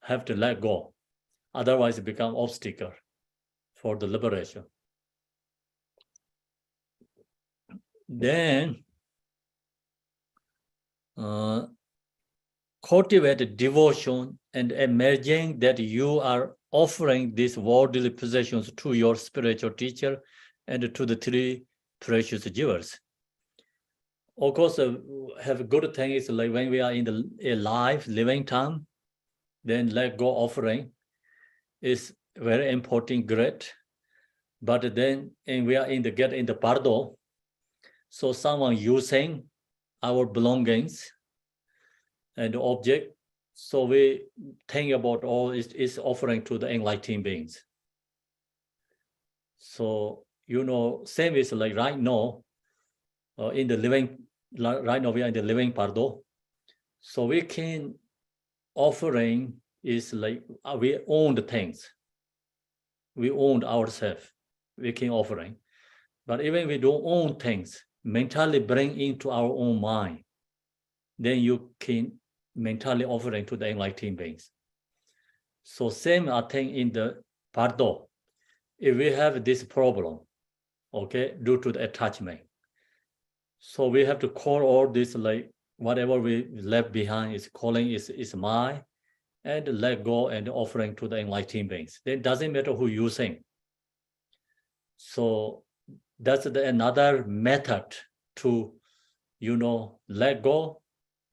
have to let go. Otherwise it becomes obstacle for the liberation. Then cultivate devotion and imagine that you are offering these worldly possessions to your spiritual teacher and to the three precious jewels. Of course, have a good thing is like when we are in the life, living time, then let go offering is very important, great. But then and we are get in the Bardo, so someone using our belongings and object, so we think about all is offering to the enlightened beings. So, same is like right now, in the living, right now we are in the living Bardo. So we can offering is like we own the things. We own ourselves. We can offering. But even we don't own things, mentally bring into our own mind, then you can mentally offering to the enlightened beings. So same thing in the Bardo. If we have this problem, okay, due to the attachment, so we have to call all this, like whatever we left behind is calling is mine, and let go and offering to the enlightened beings. Then it doesn't matter who using. So that's another method to, let go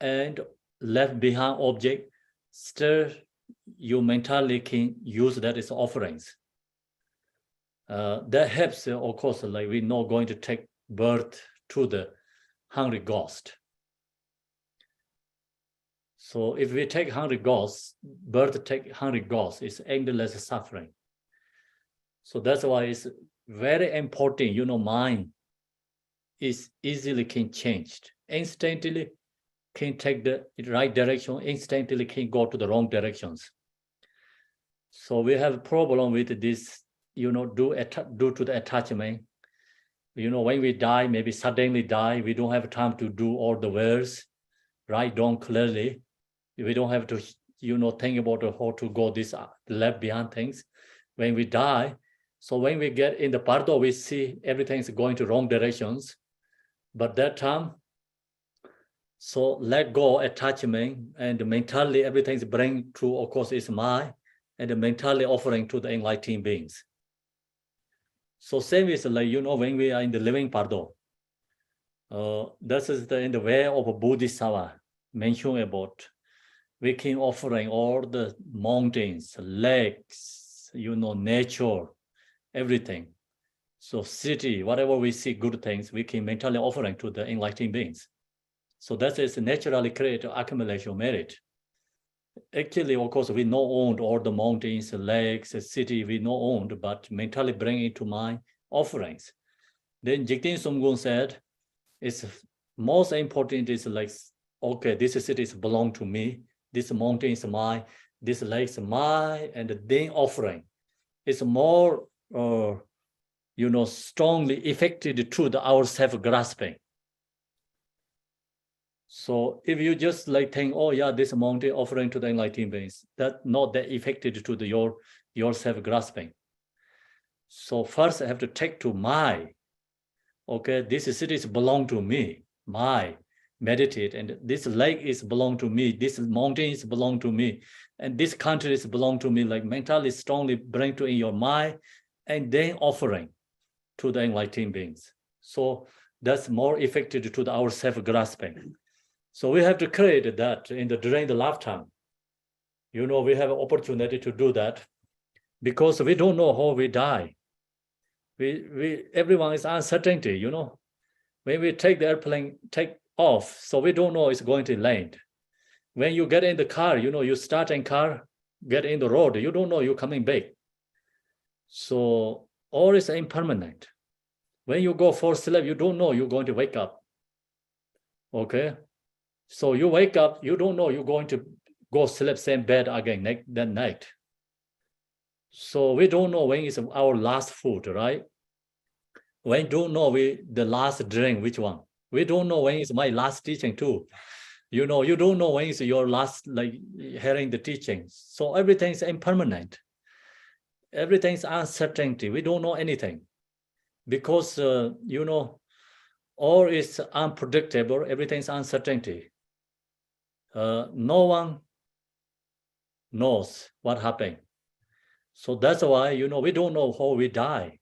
and left behind object, still you mentally can use that as offerings. That helps, of course, like we're not going to take birth to the hungry ghost. So if we take hungry ghosts, birth take hungry ghosts, it's endless suffering. So that's why it's very important, mind is easily can change. Instantly can take the right direction, instantly can go to the wrong directions. So we have a problem with this, due to the attachment. When we die, maybe suddenly die, we don't have time to do all the words, write down clearly. We don't have to, think about how to go this left behind things. When we die, so when we get in the Bardo, we see everything's going to wrong directions. But that time, so let go attachment and mentally everything's bring to, of course, is mine, and mentally offering to the enlightened beings. So same is like, when we are in the living Bardo, this is in the way of a Bodhisattva mentioned about, we can offering all the mountains, lakes, nature, everything. So city, whatever we see good things, we can mentally offering to the enlightened beings. So that is naturally create accumulation merit. Actually, of course, we not owned all the mountains, lakes, city, we not owned, but mentally bring into mind offerings. Then Jigten Sumgun said, It's most important is like, okay, this city is belong to me, this mountain is mine, this lake is mine, and then offering. It's more, strongly affected to our self-grasping. So if you just like think, oh yeah, this mountain offering to the enlightened beings, that not that affected to your self-grasping. So first I have to take to my, okay, this city is belong to me, my, meditate, and this lake is belong to me, this mountain is belong to me, and this country is belong to me, like mentally strongly bring to in your mind, and then offering to the enlightened beings. So that's more effective to our self-grasping. So we have to create that during the lifetime. We have an opportunity to do that because we don't know how we die. Everyone is uncertainty, When we take the airplane, take off, so we don't know it's going to land. When you get in the car, you start in car, get in the road, you don't know you're coming back. So all is impermanent. When you go for sleep, you don't know you're going to wake up. Okay? So you wake up, you don't know you're going to go sleep same bed again that night. So we don't know when is our last food, right? We don't know the last drink, which one. We don't know when is my last teaching too. You don't know when is your last like hearing the teachings. So everything is impermanent. Everything is uncertainty. We don't know anything because all is unpredictable. Everything is uncertainty. No one knows what happened. So that's why we don't know how we die.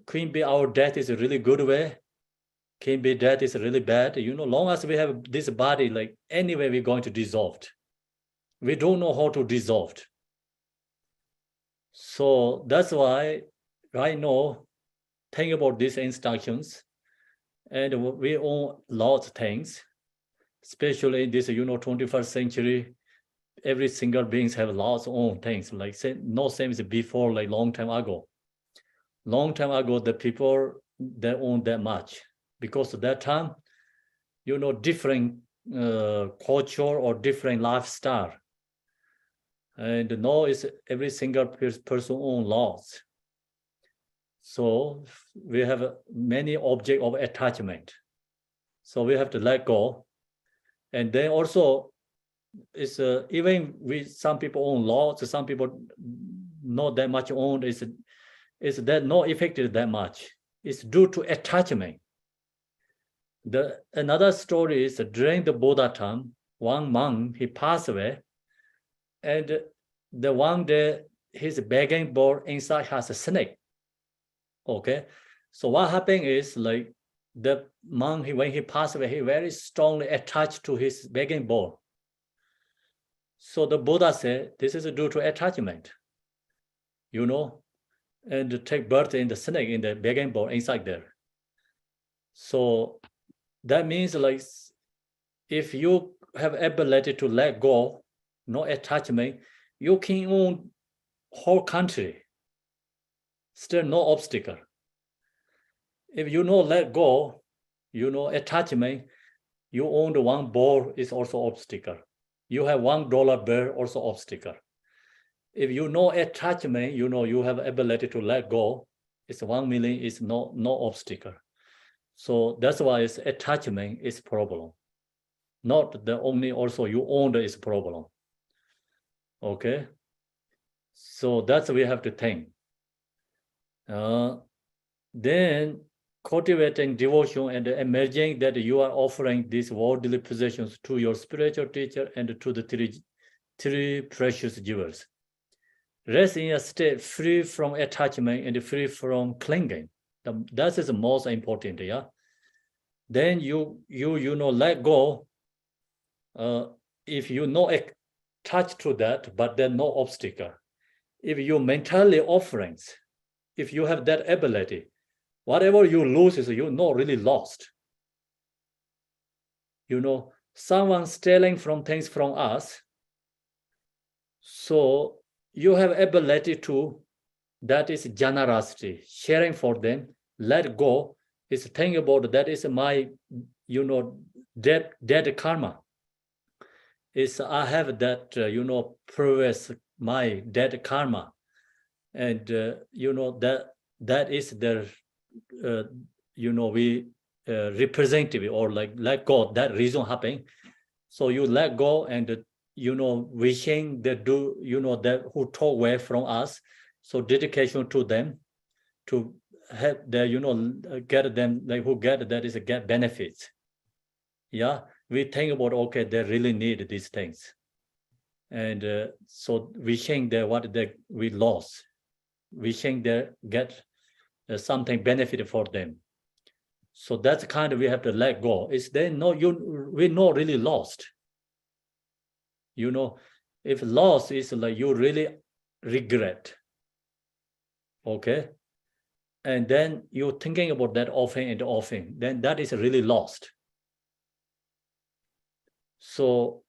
Can be our death is a really good way. Can be death is really bad. Long as we have this body, like anyway, we're going to dissolve. We don't know how to dissolve. So that's why right now, think about these instructions, and we own lots of things, especially in this 21st century. Every single beings have lots of own things, like no same as before, like long time ago. Long time ago, the people they own that much because at that time, different culture or different lifestyle. And now is every single person own laws. So we have many object of attachment. So we have to let go. And then also, it's even with some people own laws, some people not that much owned, is that not affected that much. It's due to attachment. Another story is during the Buddha time, one monk, he passed away, and the one day his begging bowl inside has a snake. Okay, so what happened is like the monk, when he passed away, he very strongly attached to his begging bowl. So the Buddha said, this is due to attachment, and take birth in the snake, in the begging bowl inside there. So that means like if you have ability to let go, no attachment, you can own whole country, still no obstacle. If you let go, attachment, you own the one ball is also obstacle. You have $1 bill, also obstacle. If you know attachment, you have ability to let go, it's 1 million is no obstacle. So that's why it's attachment is problem. Not the only also you own is problem. Okay. So that's we have to think. Then cultivating devotion and emerging that you are offering these worldly possessions to your spiritual teacher and to the three precious jewels. Rest in a state free from attachment and free from clinging. That is the most important, yeah. Then you let go. If you attach to that, but then no obstacle. If you mentally offerings, if you have that ability, whatever you lose is you're not really lost. Someone stealing from things from us. So you have ability to, that is generosity, sharing for them, let go, It's thinking about that is my, dead karma. Is I have that, previous my dead karma, and that is the, we representative or like let go. That reason happening. So you let go and wishing that do that who took away from us. So dedication to them, to have the get them, like who get that is a get benefits. Yeah, we think about okay, they really need these things, and so wishing that what they we lost, wishing they get something benefit for them. So that's kind of we have to let go. Is they know we're not really lost. If loss is like you really regret, okay, and then you're thinking about that often and often, then that is really lost. So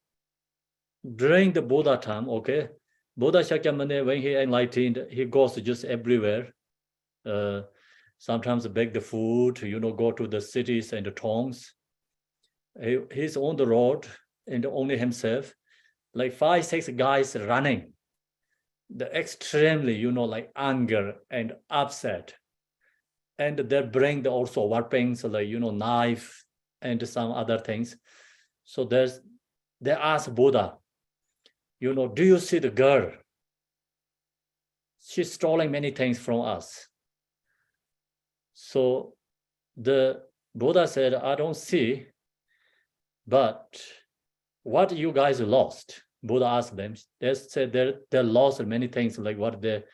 during the Buddha time, okay, Buddha Shakyamuni, when he enlightened, he goes just everywhere. Sometimes beg the food, go to the cities and the towns. He's on the road and only himself, like 5-6 guys running. The extremely, like anger and upset. And they bring the also weapons, like, knife and some other things. So they ask Buddha, do you see the girl? She's stealing many things from us. So the Buddha said, I don't see, but what you guys lost? Buddha asked them. They said they lost many things, like what they're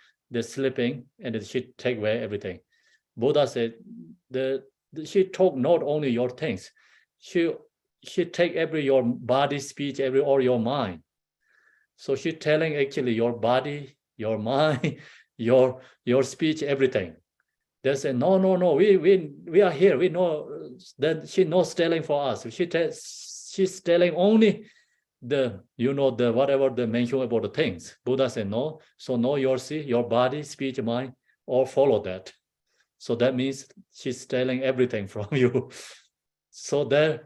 sleeping, and she take away everything. Buddha said, she took not only your things, she take every your body, speech, every or your mind. So she telling actually your body, your mind, your speech, everything. They say, no, we are here. We know that she's not stealing for us. She's stealing only the, the whatever they mention about the things. Buddha said, no. So no, your body, speech, mind, all follow that. So that means she's stealing everything from you. So then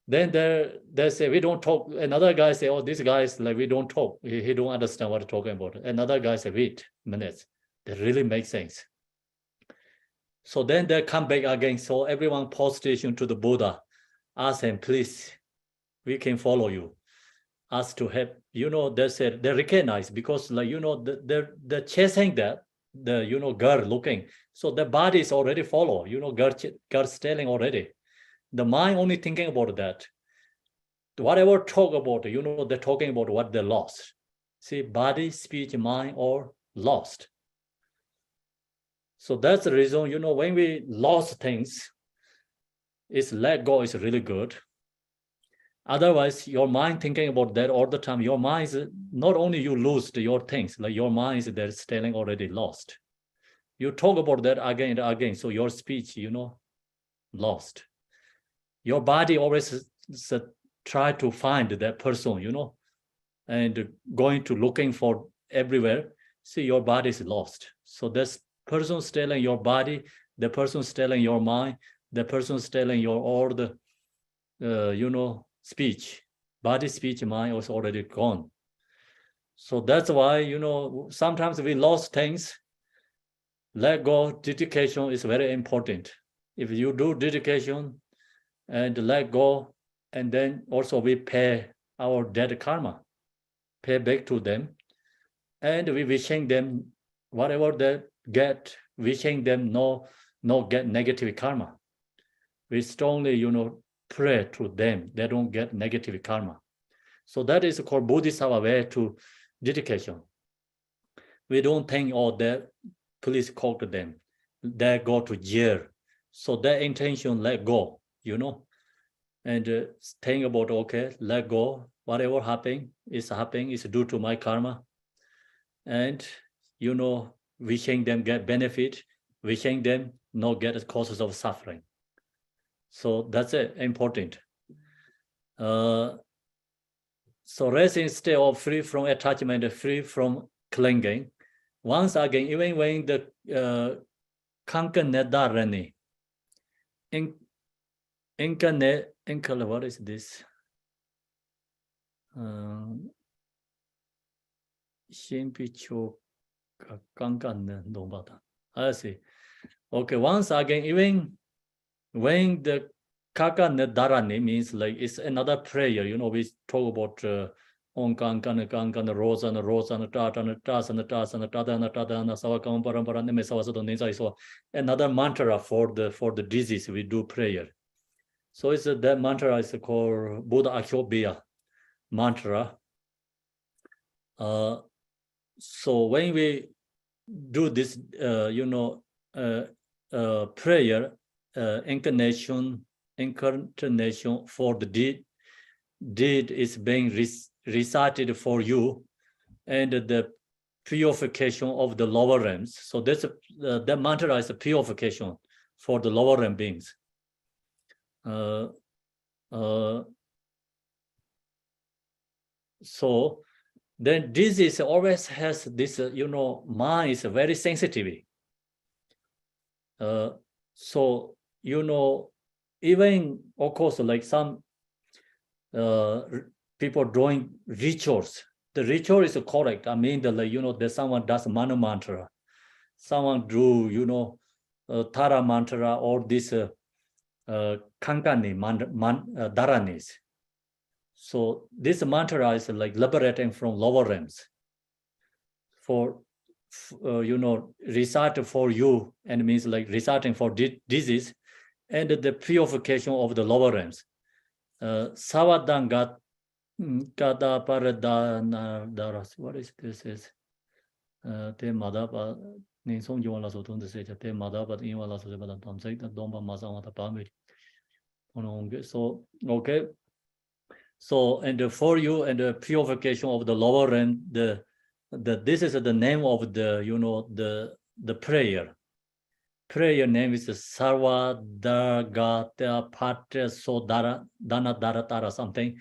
they say, we don't talk. Another guy say, oh, this guy is like, we don't talk. He don't understand what we're talking about. Another guy say, wait minutes. That really makes sense. So then they come back again. So everyone post station to the Buddha. Ask him, please, we can follow you. Ask to help. They said they recognize because like, they're chasing that, the, girl looking. So the body is already follow, girl stealing already. The mind only thinking about that. Whatever talk about, they're talking about what they lost. See, body, speech, mind, or lost. So that's the reason, when we lost things, it's let go is really good. Otherwise, your mind thinking about that all the time, your mind is not only you lose your things, like your mind is there stealing already lost. You talk about that again and again, so your speech, lost. Your body always try to find that person, and going to looking for everywhere. See, your body is lost. So this person stealing your body, the person stealing your mind, the person stealing your all the, speech, body, speech, mind was already gone. So that's why, sometimes we lost things. Let go, dedication is very important. If you do dedication and let go, and then also we pay our debt karma, pay back to them, and we wishing them whatever they get, wishing them no get negative karma. We strongly, pray to them, they don't get negative karma. So that is called Bodhisattva way to dedication. We don't think, oh, that police call to them, they go to jail. So their intention, let go, and think about, okay, let go, whatever happening is due to my karma. And, wishing them get benefit, wishing them not get causes of suffering. So that's it, important. So raising state of free from attachment, free from clinging. Once again, even when the Kanka Nedarani, incarnate, what is this? I see. Okay, once again, even when the Kaka Nedarani means like it's another prayer, you know, we talk about Onkankan, Rose and Rose and Tat and Tas and Tas and Tada and Tada and Sawakam Paramparan Mesawasa. So another mantra for the disease we do prayer. So it's that mantra is called Buddha Akyobia mantra. So when we do this, you know, prayer, incarnation for the deed is being recited for you, and the purification of the lower realms. So that's that mantra is a purification for the lower realm beings. So then disease always has this, you know, mind is very sensitive. So, you know, even, of course, like some people doing rituals. The ritual is correct. I mean, you know, that someone does Manu mantra, someone do, you know, Tara mantra or this Kankani Dharanis. So this mantra is like liberating from lower realms. For you know, recite for you, and means like reciting for disease and the purification of the lower realms. Savadangat Gata Paradana Daras. What is this? Is Te Madaba Ninsong Yuala Sotun the Sage, Te Madaba Iwala Sotaba Tom Sake, the Domba Mazamata Pamit. So, okay. So, and for you and the purification of the lower realm, this is the name of the, you know, the prayer. Prayer name is Sarva Dargata Patra Sodara Dana Daratara something,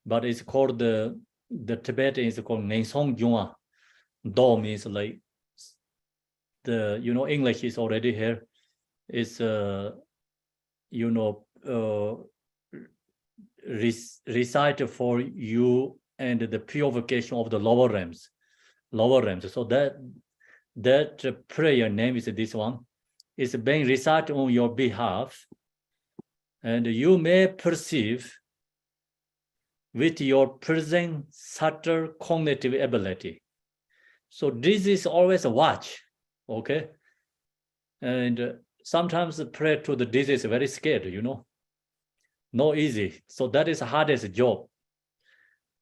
but it's called the Tibetan is called Nensong Yunga. Do means like the, you know, English is already here. It's you know, recite for you and the purification of the lower realms. So that prayer name is this one. It's being recited on your behalf, and you may perceive with your present subtle cognitive ability. So this is always a watch, okay? And sometimes the prayer to the disease is very scared, you know, no easy. So that is the hardest job,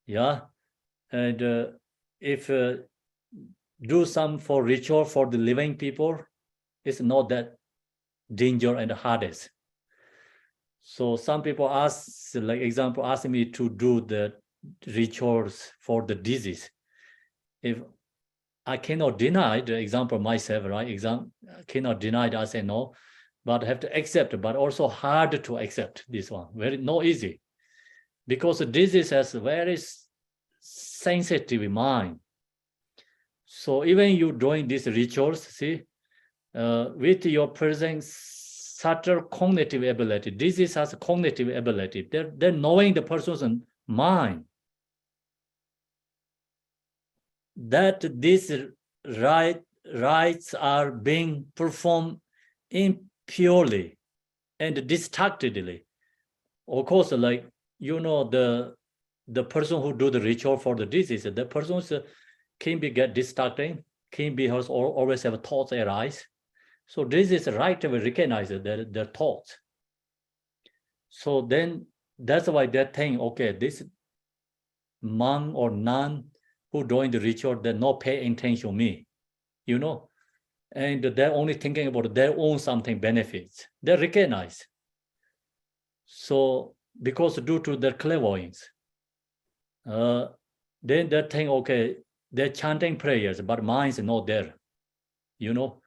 yeah. And if do some for ritual for the living people, it's not that danger and hardest. So some people ask, like example, ask me to do the rituals for the disease. If I cannot deny the example myself, right? I cannot deny it, I say no, but I have to accept, but also hard to accept this one. Very not easy. Because the disease has a very sensitive mind. So even you doing these rituals, see, with your present subtle cognitive ability, disease has a cognitive ability. They're knowing the person's mind. That these rites are being performed impurely and distractedly. Of course, like, you know, the person who do the ritual for the disease, the person can be get distracting, can be always have thoughts arise. So this is right to recognize their thoughts. So then that's why they think, okay, this monk or nun who doing the ritual, they not pay attention to me, you know, and they're only thinking about their own something benefits. They recognize. So because due to their clairvoyance, then they think, okay, they're chanting prayers, but mind's not there, you know.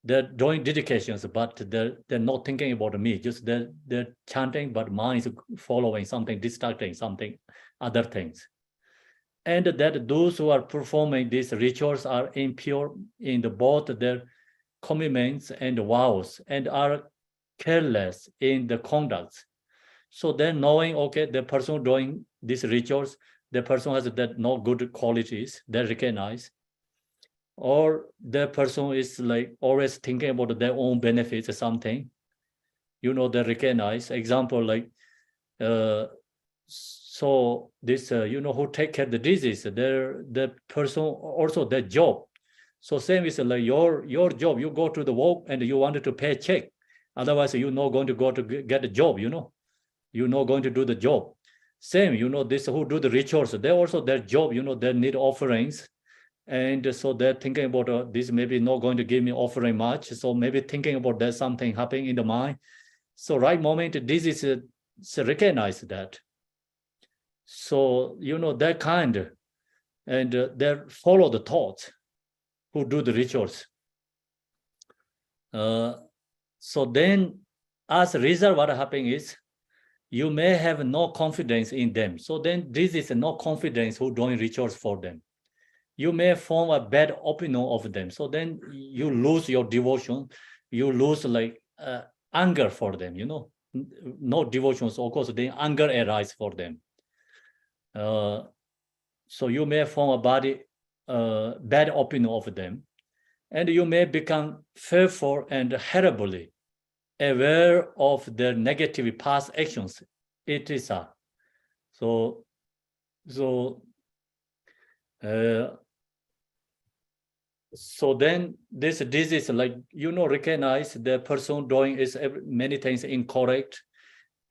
They're doing dedications, but they're not thinking about me. Just they're chanting, but mind is following something, distracting something, other things. And that those who are performing these rituals are impure in both their commitments and vows, and are careless in the conduct. So then knowing, okay, the person doing these rituals, the person has that no good qualities, they recognize. Or the person is like always thinking about their own benefits or something, they recognize. Example, like, so this, who take care of the disease, the person also their job. So same is like your job, you go to the work and you wanted to pay a check. Otherwise, you're not going to go to get a job, You're not going to do the job. Same, this who do the rituals, they also their job, they need offerings. And so they're thinking about this maybe not going to give me offering much. So maybe thinking about there's something happening in the mind. So right moment, this is recognize that. So, that kind, and they follow the thoughts who do the rituals. So then as a result, what happening is you may have no confidence in them. So then this is no confidence who doing rituals for them. You may form a bad opinion of them. So then you lose your devotion. You lose like anger for them, No devotions, of course, then anger arises for them. So you may form a bad opinion of them. And you may become fearful and horribly aware of their negative past actions. It is so then this is like, recognize the person doing is many things incorrect.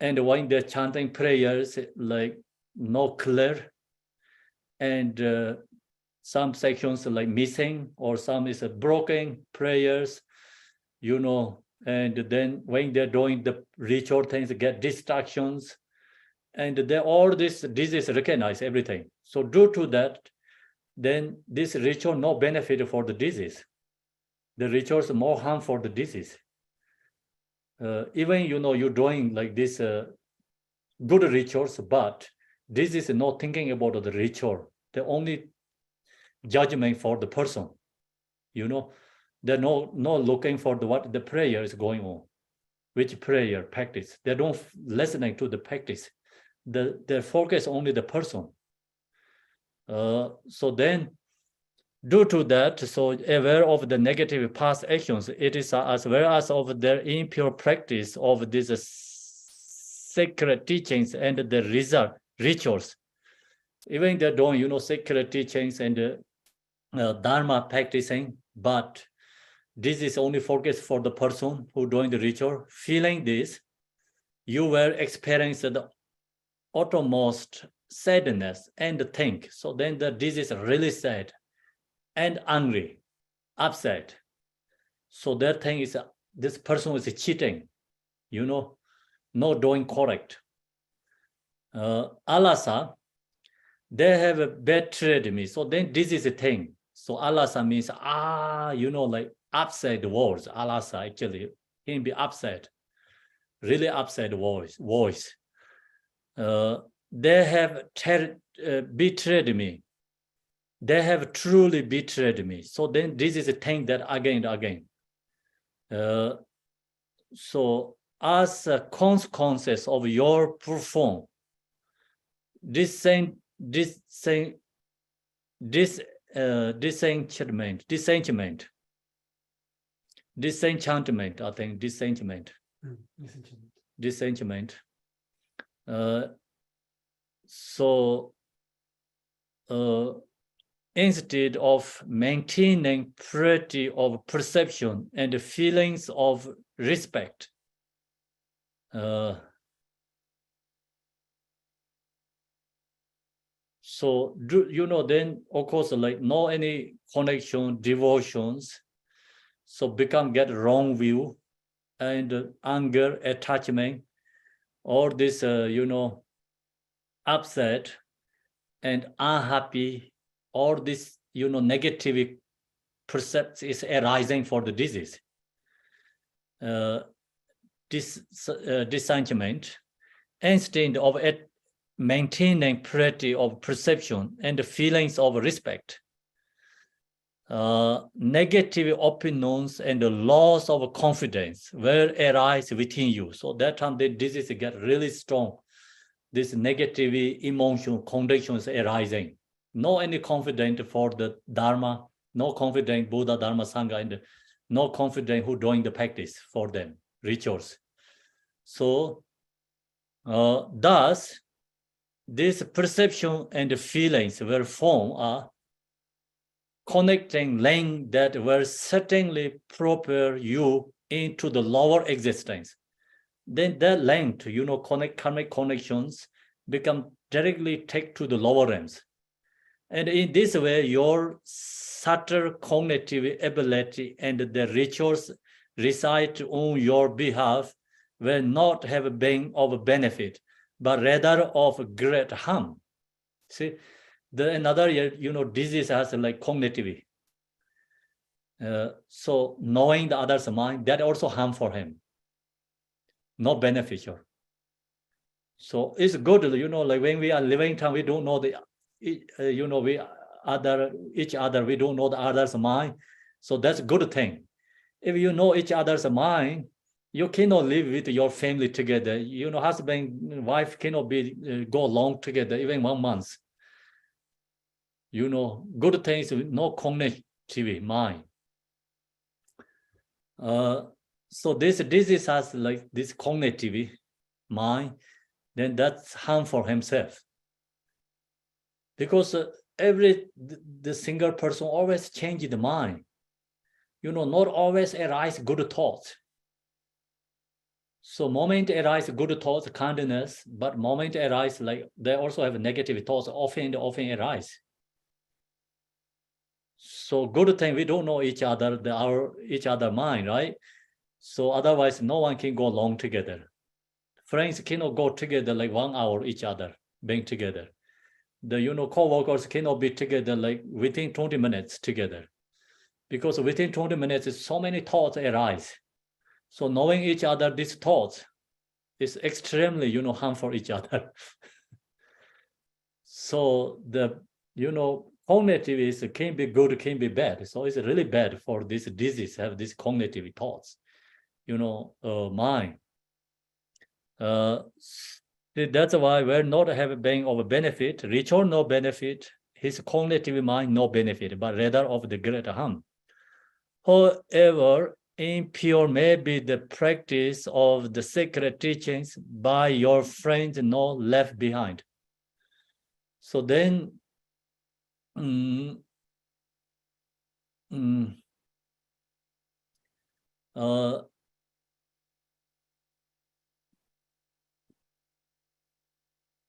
And when they're chanting prayers, like not clear, and some sections like missing, or some is broken prayers, and then when they're doing the ritual things, get distractions, and all this disease recognize everything. So due to that, then this ritual no benefit for the disease. The rituals more harm for the disease. Even you're doing like this good rituals, but this is not thinking about the ritual. The only judgment for the person. They're not looking for what the prayer is going on, which prayer practice. They don't listening to the practice. They focus only the person. So then, due to that, so aware of the negative past actions, it is as well as of their impure practice of these sacred teachings and the result rituals. Even they're doing, sacred teachings and dharma practicing, but this is only focused for the person who doing the ritual. Feeling this, you will experience the uttermost sadness and think. So then this is really sad and angry, upset. So that thing is this person is cheating, not doing correct. Alasa, they have a bad trade me. So then this is a thing. So alasa means like upset words. Alasa actually can be upset, really upset voice. They have betrayed me. They have truly betrayed me. So then this is a thing that again and again. So as a consequences of your perform, disenchantment, I think disenchantment. So instead of maintaining purity of perception and feelings of respect, so then of course like no any connection, devotions, so get wrong view and anger, attachment, all this upset and unhappy, all this negative perception is arising for the disease. Disenchantment, instead of maintaining purity of perception and the feelings of respect. negative opinions and the loss of confidence will arise within you. So that time the disease get really strong. This negative emotion conditions arising. No any confidence for the Dharma, no confidence Buddha, Dharma, Sangha, and no confidence who doing the practice for them, rituals. So thus, this perception and feelings will form a connecting link that will certainly propel you into the lower existence. Then that link, karmic connections become directly take to the lower realms. And in this way, your subtle cognitive ability and the rituals recite on your behalf will not have been of benefit, but rather of great harm. See, another, disease has like cognitive. So knowing the other's mind, that also harm for him, not beneficial. So it's good, like when we are living time, we don't know each other, we don't know the other's mind. So that's a good thing. If you know each other's mind, you cannot live with your family together. Husband, wife cannot go along together even 1 month. Good things, no cognitive mind. So this disease has like this cognitive mind, then that's harm for himself. Because the single person always change the mind. Not always arise good thoughts. So moment arise good thoughts, kindness, but moment arise like they also have negative thoughts, often arise. So good thing we don't know each other, each other mind, right? So otherwise no one can go along together. Friends cannot go together like 1 hour each other, being together. The co-workers cannot be together like within 20 minutes together. Because within 20 minutes, so many thoughts arise. So knowing each other, these thoughts is extremely, harm for each other. So the, cognitive is can be good, can be bad. So it's really bad for this disease, have these cognitive thoughts, mind. That's why we're not have been of benefit, ritual no benefit, his cognitive mind no benefit, but rather of the great harm. However, impure may be the practice of the sacred teachings by your friends no left behind. So then,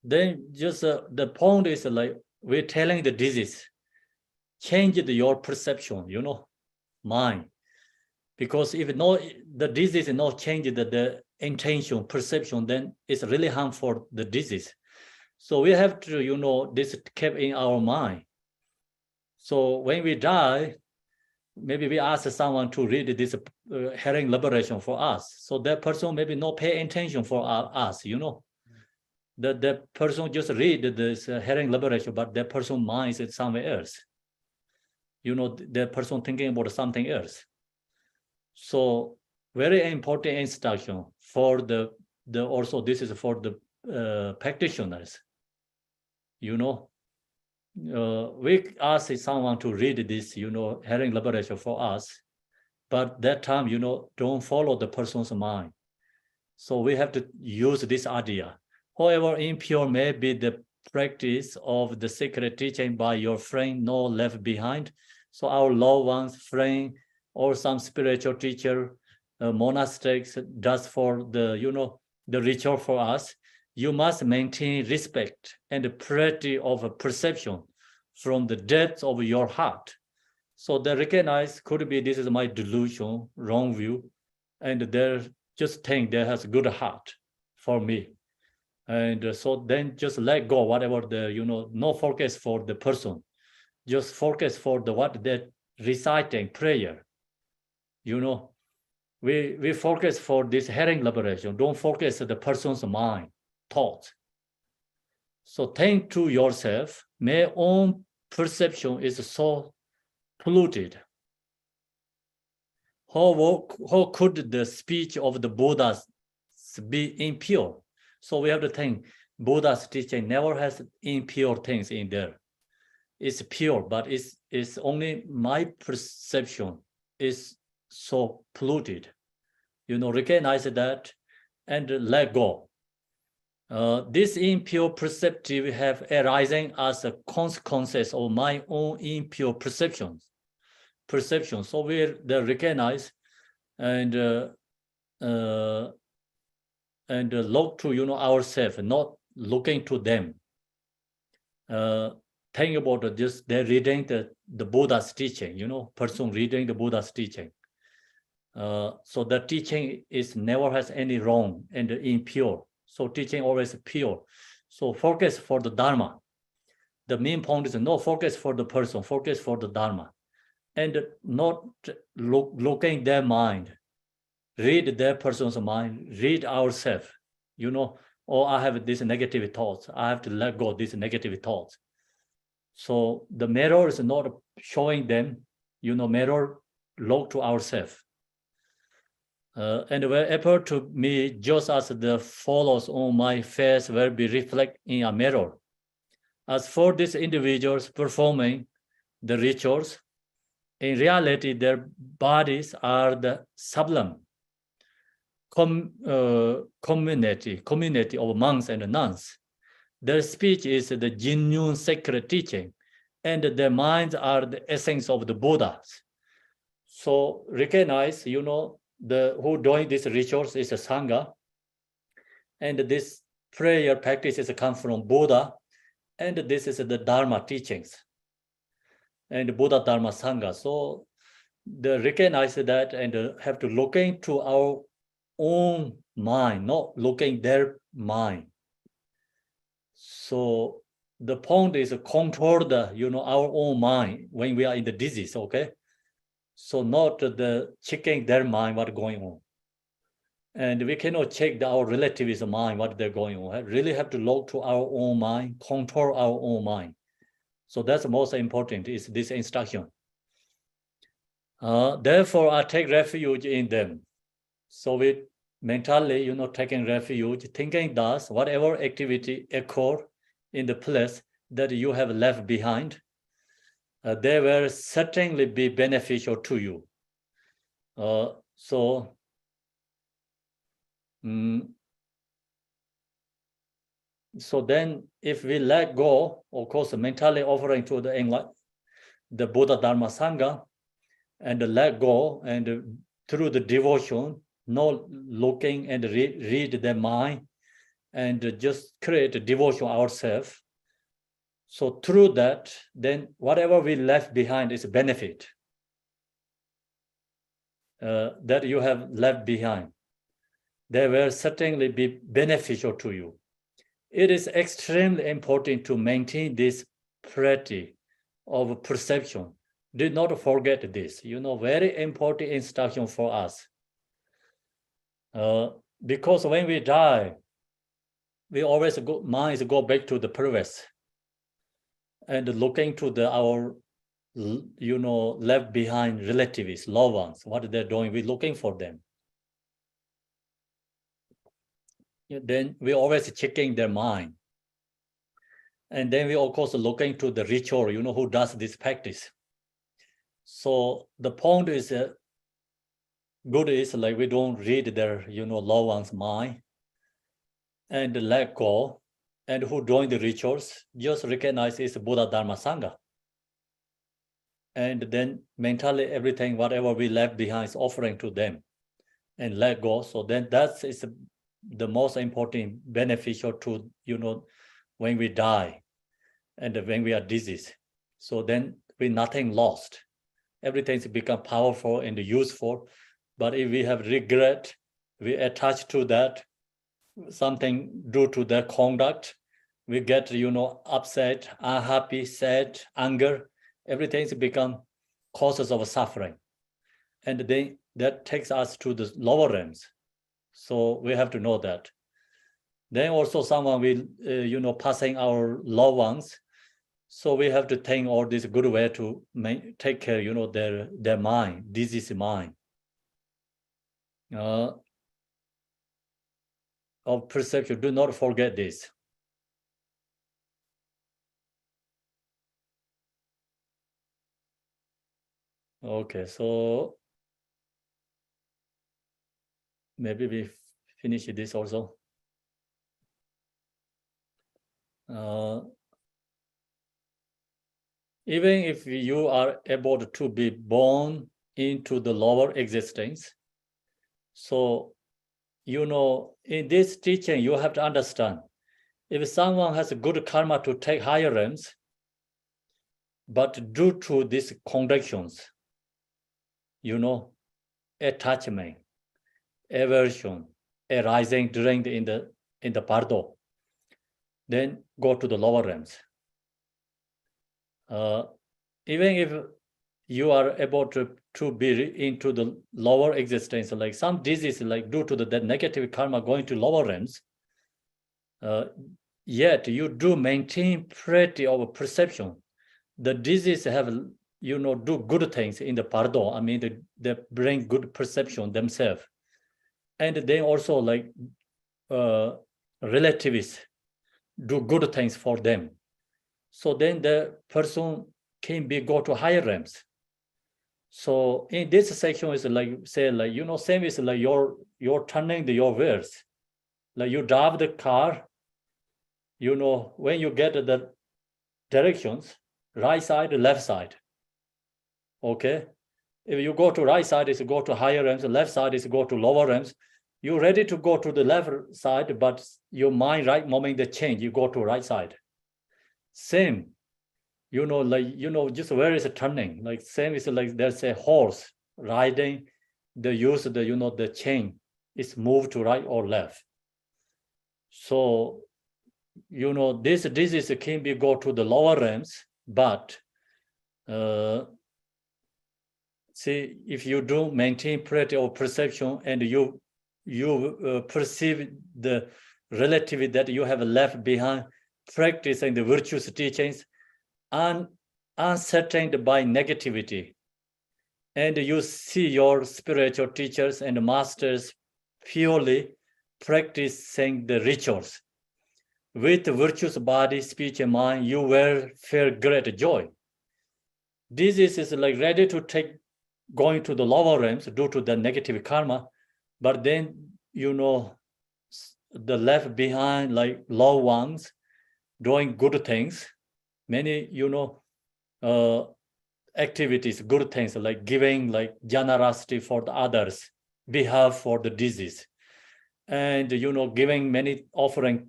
then just the point is like we're telling the disease, change your perception, mind. Because if the disease not change the intention, perception, then it's really harmful for the disease. So we have to, this kept in our mind. So when we die, maybe we ask someone to read this herring liberation for us. So that person maybe not pay attention for us, The person just read this herring liberation, but that person mind is somewhere else. The person thinking about something else. So very important instruction for the also this is for the practitioners. We ask someone to read this, herring liberation for us, but that time, don't follow the person's mind. So we have to use this idea. However impure may be the practice of the sacred teaching by your friend no left behind. So our loved ones, friend, or some spiritual teacher, monastics does for the, the ritual for us. You must maintain respect and purity of perception from the depths of your heart. So they recognize could be this is my delusion, wrong view, and they just think they has a good heart for me. And so then just let go whatever the, no focus for the person, just focus for the what they're reciting prayer. We focus for this herring liberation. Don't focus the person's mind, thoughts. So think to yourself, my own perception is so polluted. How could the speech of the Buddhas be impure? So we have to think Buddha's teaching never has impure things in there. It's pure, but it's only my perception is so polluted. Recognize that and let go. This impure perceptive have arising as a consequences of my own impure perception. So we recognize and look to ourselves, not looking to them. Think about just they're reading the Buddha's teaching, person reading the Buddha's teaching. So the teaching is never has any wrong and impure. So teaching always pure. So focus for the Dharma. The main point is no focus for the person, focus for the Dharma. And not looking their mind, read their person's mind, read ourselves, I have these negative thoughts. I have to let go of these negative thoughts. So the mirror is not showing them, mirror look to ourselves. And wherever to me, just as the follows on my face will be reflected in a mirror. As for these individuals performing the rituals, in reality, their bodies are the sublime community of monks and nuns. Their speech is the genuine sacred teaching, and their minds are the essence of the Buddhas. So recognize, who doing these rituals is a Sangha, and this prayer practices come from Buddha, and this is the Dharma teachings, and Buddha Dharma Sangha. So they recognize that and have to look into our own mind, not looking their mind. So the point is control the, our own mind when we are in the disease, okay? So not the checking their mind, what's going on. And we cannot check our relatives' mind, what they're going on. We really have to look to our own mind, control our own mind. So that's the most important, is this instruction. Therefore, I take refuge in them. So we mentally, taking refuge, thinking thus, whatever activity occur in the place that you have left behind, they will certainly be beneficial to you. So then if we let go, of course, mentally offering to the Buddha Dharma Sangha, and let go, and through the devotion, not looking and read their mind, and just create a devotion ourselves. So through that, then whatever we left behind is a benefit that you have left behind. They will certainly be beneficial to you. It is extremely important to maintain this purity of perception. Do not forget this, very important instruction for us. Because when we die, we always minds go back to the previous and looking to our left behind relatives, loved ones, what they're doing, we're looking for them. Then we always checking their mind. And then we of course looking to the ritual, who does this practice. So the point is good is like we don't read their, loved one's mind and let go, and who doing the rituals, just recognize it's Buddha Dharma Sangha. And then mentally everything, whatever we left behind is offering to them and let go. So then that is the most important beneficial to, when we die and when we are diseased. So then we nothing lost. Everything's become powerful and useful. But if we have regret, we attach to that, something due to their conduct, we get, upset, unhappy, sad, anger, everything's become causes of suffering. And then that takes us to the lower realms. So we have to know that. Then also someone will, passing our loved ones. So we have to think all this good way to take care, their mind, disease mind. Of perception, do not forget this. Okay, so maybe we finish this also. Even if you are able to be born into the lower existence, so in this teaching you have to understand, if someone has a good karma to take higher realms, but due to these conditions, attachment, aversion arising during in the Bardo, then go to the lower realms. Even if you are able to be into the lower existence, like some disease, like due to the negative karma going to lower realms, yet you do maintain purity of perception. The disease have, do good things in the Bardo. I mean, they bring good perception themselves. And then also like relativists do good things for them. So then the person can go to higher realms. So in this section is like, say, like, same is like you're turning your wheels. Like you drive the car, when you get the directions, right side, left side. Okay. If you go to right side, is go to higher realms, left side is go to lower realms. You're ready to go to the left side, but your mind right moment the change, you go to right side. Same, just where is it turning? Like same is like there's a horse riding, the chain is moved to right or left. So, this disease can be go to the lower realms, but see, if you do maintain purity of perception and you perceive the relativity that you have left behind, practicing the virtuous teachings, uncertained by negativity, and you see your spiritual teachers and masters purely practicing the rituals with virtuous body, speech, and mind, you will feel great joy. This is like ready to take going to the lower realms due to the negative karma, but then the left behind like low ones doing good things, many activities, good things like giving, like generosity for the others, behalf for the disease, and giving many offering,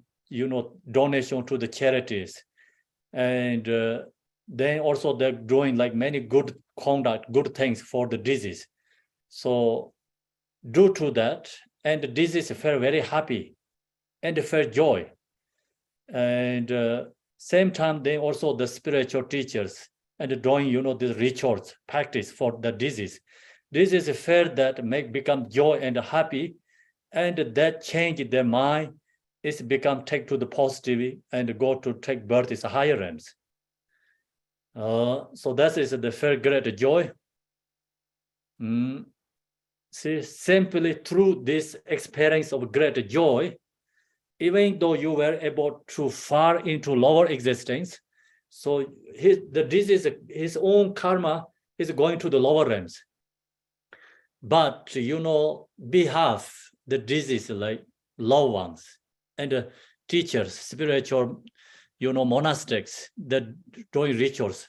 donation to the charities, and then also they're doing like many good conduct, good things for the disease. So due to that, and the disease felt very happy and felt joy. And same time, they also the spiritual teachers and doing, the rituals practice for the disease. This is a fair that make become joy and happy, and that change their mind is become take to the positive and go to take birth is higher realms. So that is the fair great joy. See, simply through this experience of great joy, even though you were able to far into lower existence, so his own karma is going to the lower realms. But behalf the disease like low ones and teachers, spiritual, monastics that doing rituals.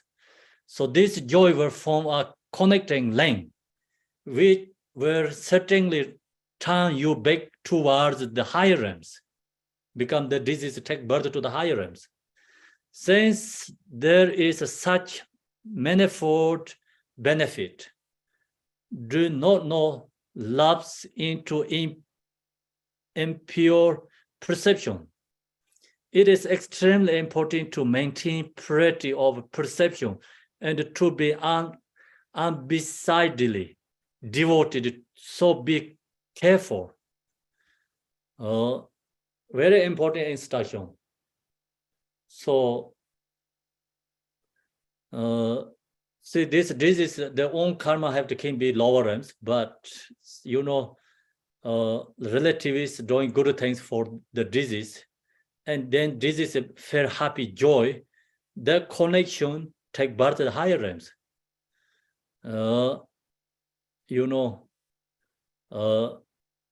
So this joy will form a connecting link, which will certainly turn you back towards the higher realms, become the disease take birth to the higher realms. Since there is such manifold benefit, do not know lapse into impure perception. It is extremely important to maintain purity of perception and to be unbesiedly devoted. So be careful. Very important instruction. So See, this is their own karma have to can be lower realms, but relatives doing good things for the disease, and then disease feel happy joy, that connection take birth to the higher realms.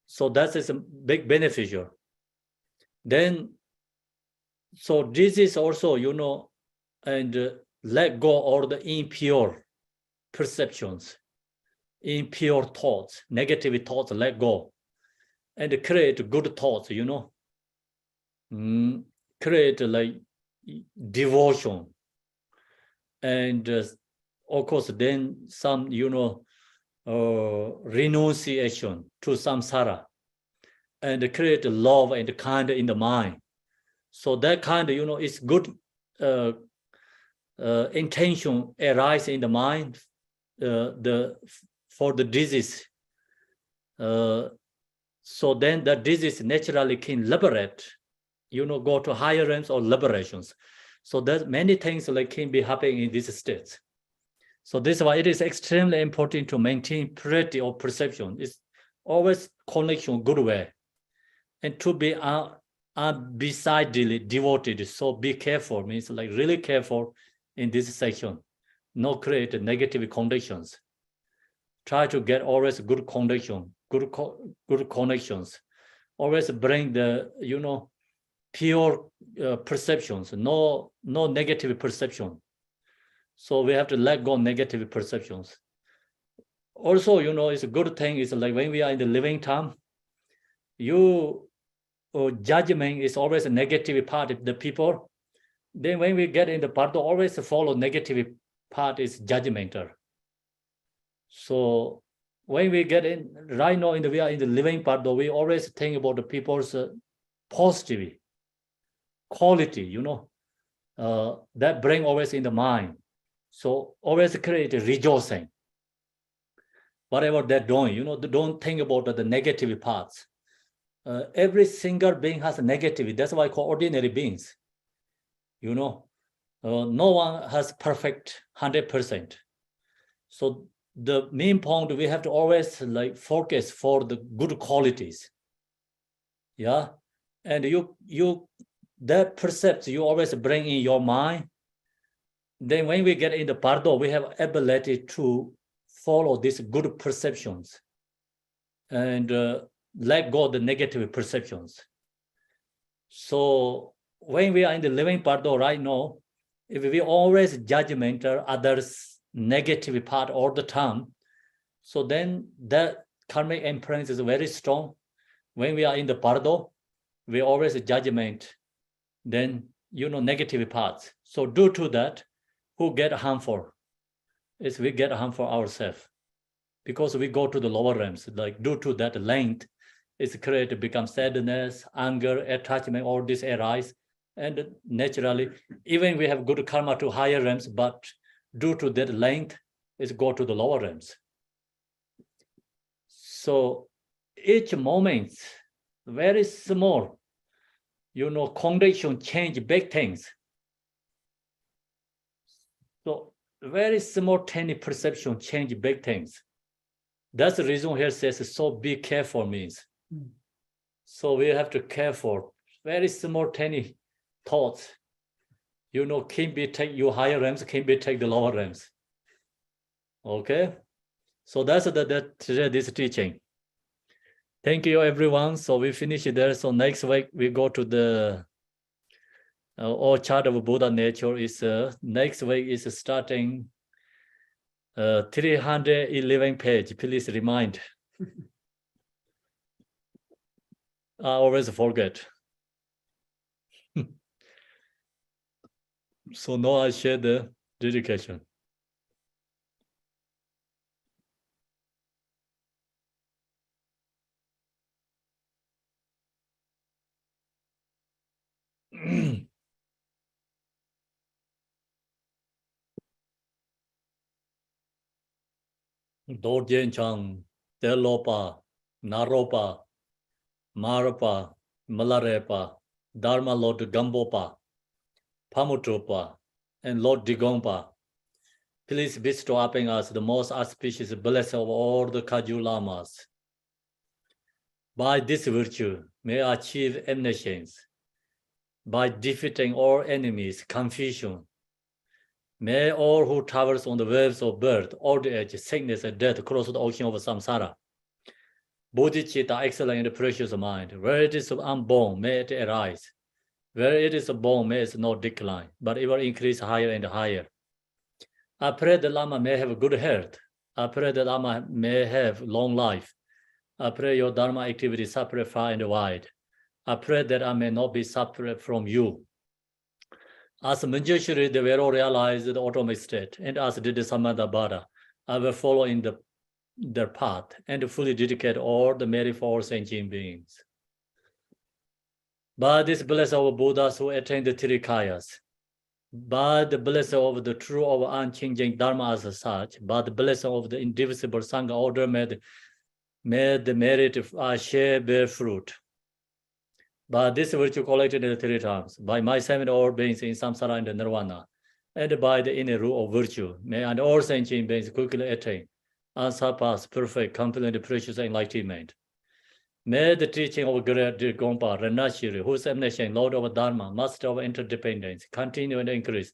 So that is a big beneficial. Then, so this is also, and let go all the impure perceptions, impure thoughts, negative thoughts, let go, and create good thoughts, create like devotion, and of course, then some, renunciation to samsara, and create love and kind in the mind. So that kind, is good intention arise in the mind for the disease. So then the disease naturally can liberate, go to higher realms or liberations. So that many things like can be happening in these states. So this is why it is extremely important to maintain purity of perception. It's always connection good way, and to be undecidedly devoted. So be careful, means like really careful in this section. Not create negative conditions. Try to get always good condition, good connections. Always bring the pure perceptions. No negative perception. So we have to let go negative perceptions. Also, it's a good thing is like when we are in the living time, judgment is always a negative part of the people. Then when we get in the Bardo, always follow negative part is judgmental. So when we get in, right now we are in the living Bardo, we always think about the people's positive quality, that bring always in the mind. So always create a rejoicing. Whatever they're doing, don't think about the negative parts. Every single being has a negative. That's why I call ordinary beings. No one has perfect 100%. So the main point, we have to always like focus for the good qualities. Yeah, and you that percepts you always bring in your mind. Then when we get in the Bardo, we have ability to follow these good perceptions and let go of the negative perceptions. So when we are in the living Bardo right now, if we always judgmental others' negative part all the time, so then that karmic imprint is very strong. When we are in the Bardo, we always judgment, then negative parts. So due to that, who get harmful? Is we get harmful ourselves, because we go to the lower realms. Like due to that length, it's created become sadness, anger, attachment, all this arise, and naturally, even we have good karma to higher realms, but due to that length, it's go to the lower realms. So each moment, very small, condition change big things. So very small tiny perception change big things. That's the reason here says so be careful means. So we have to careful. Very small tiny thoughts, can be take your higher realms, can be take the lower realms. Okay, so that's this teaching. Thank you everyone. So we finish there. So next week we go to the all chart of Buddha nature is next week is starting 311 page. Please remind. I always forget. So now I share the dedication. Dorjenchang, Telopa, Naropa, Marapa, Malarepa, Dharma Lord Gambopa, Pamutropa, and Lord Digompa, Please bestow upon us the most auspicious blessing of all the Kagyu Lamas. By this virtue, may I achieve omniscience. By defeating all enemies, confusion. May all who travels on the waves of birth, old age, sickness, and death cross the ocean of samsara. Bodhicitta, excellent and precious mind, where it is unborn, may it arise. Where it is born, may it not decline, but it will increase higher and higher. I pray the Lama may have good health. I pray the Lama may have long life. I pray your Dharma activity separate far and wide. I pray that I may not be separate from you. As Manjushri, they were all realized the automatic state, and as did Samadabhada, I will follow in their path and fully dedicate all the merit for all sentient beings. By this blessing of Buddhas who attained the Tirikayas, by the blessing of the true of unchanging Dharma as such, by the blessing of the indivisible Sangha order, may the merit share bear fruit. By this virtue collected in the 3 times, by my 7 all beings in samsara and nirvana, and by the inner rule of virtue, may and all sentient beings quickly attain unsurpassed, perfect, complete, and precious enlightenment. May the teaching of great Gompa, Ranashiri, who is omniscient, Lord of Dharma, Master of interdependence, continue and increase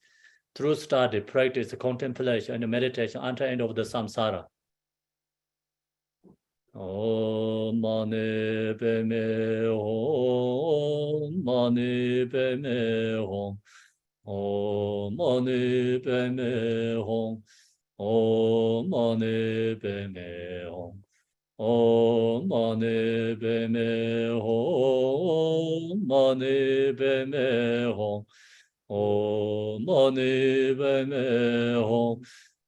through study, practice, contemplation, and meditation until the end of the samsara. Om Mani Padme Hum, Mani Padme Hum, Om Mani Padme Hum, Om Mani Padme Hum, Om Mani Padme Hum, Mani Padme Hum, Om Mani Padme Hum,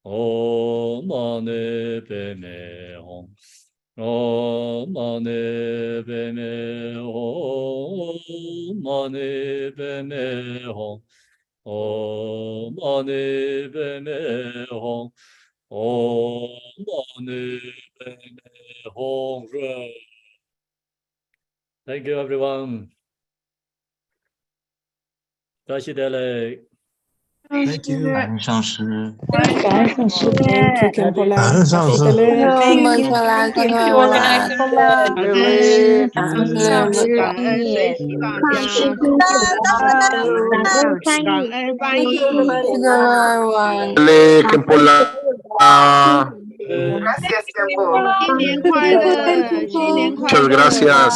Om Mani Padme Hum. Om Mani Padme Hum, Mani Padme Hum, Om Mani Padme Hum, Om Mani Padme Hum. Thank you, everyone. Rashidele. Thank you. 感恩上师，感恩上师，Thank you, Kempola. 感恩上师。 Thank you, Kempola，感恩上师，感恩随喜法家，感恩翻译，新年快乐，新年快乐。 Muchas gracias.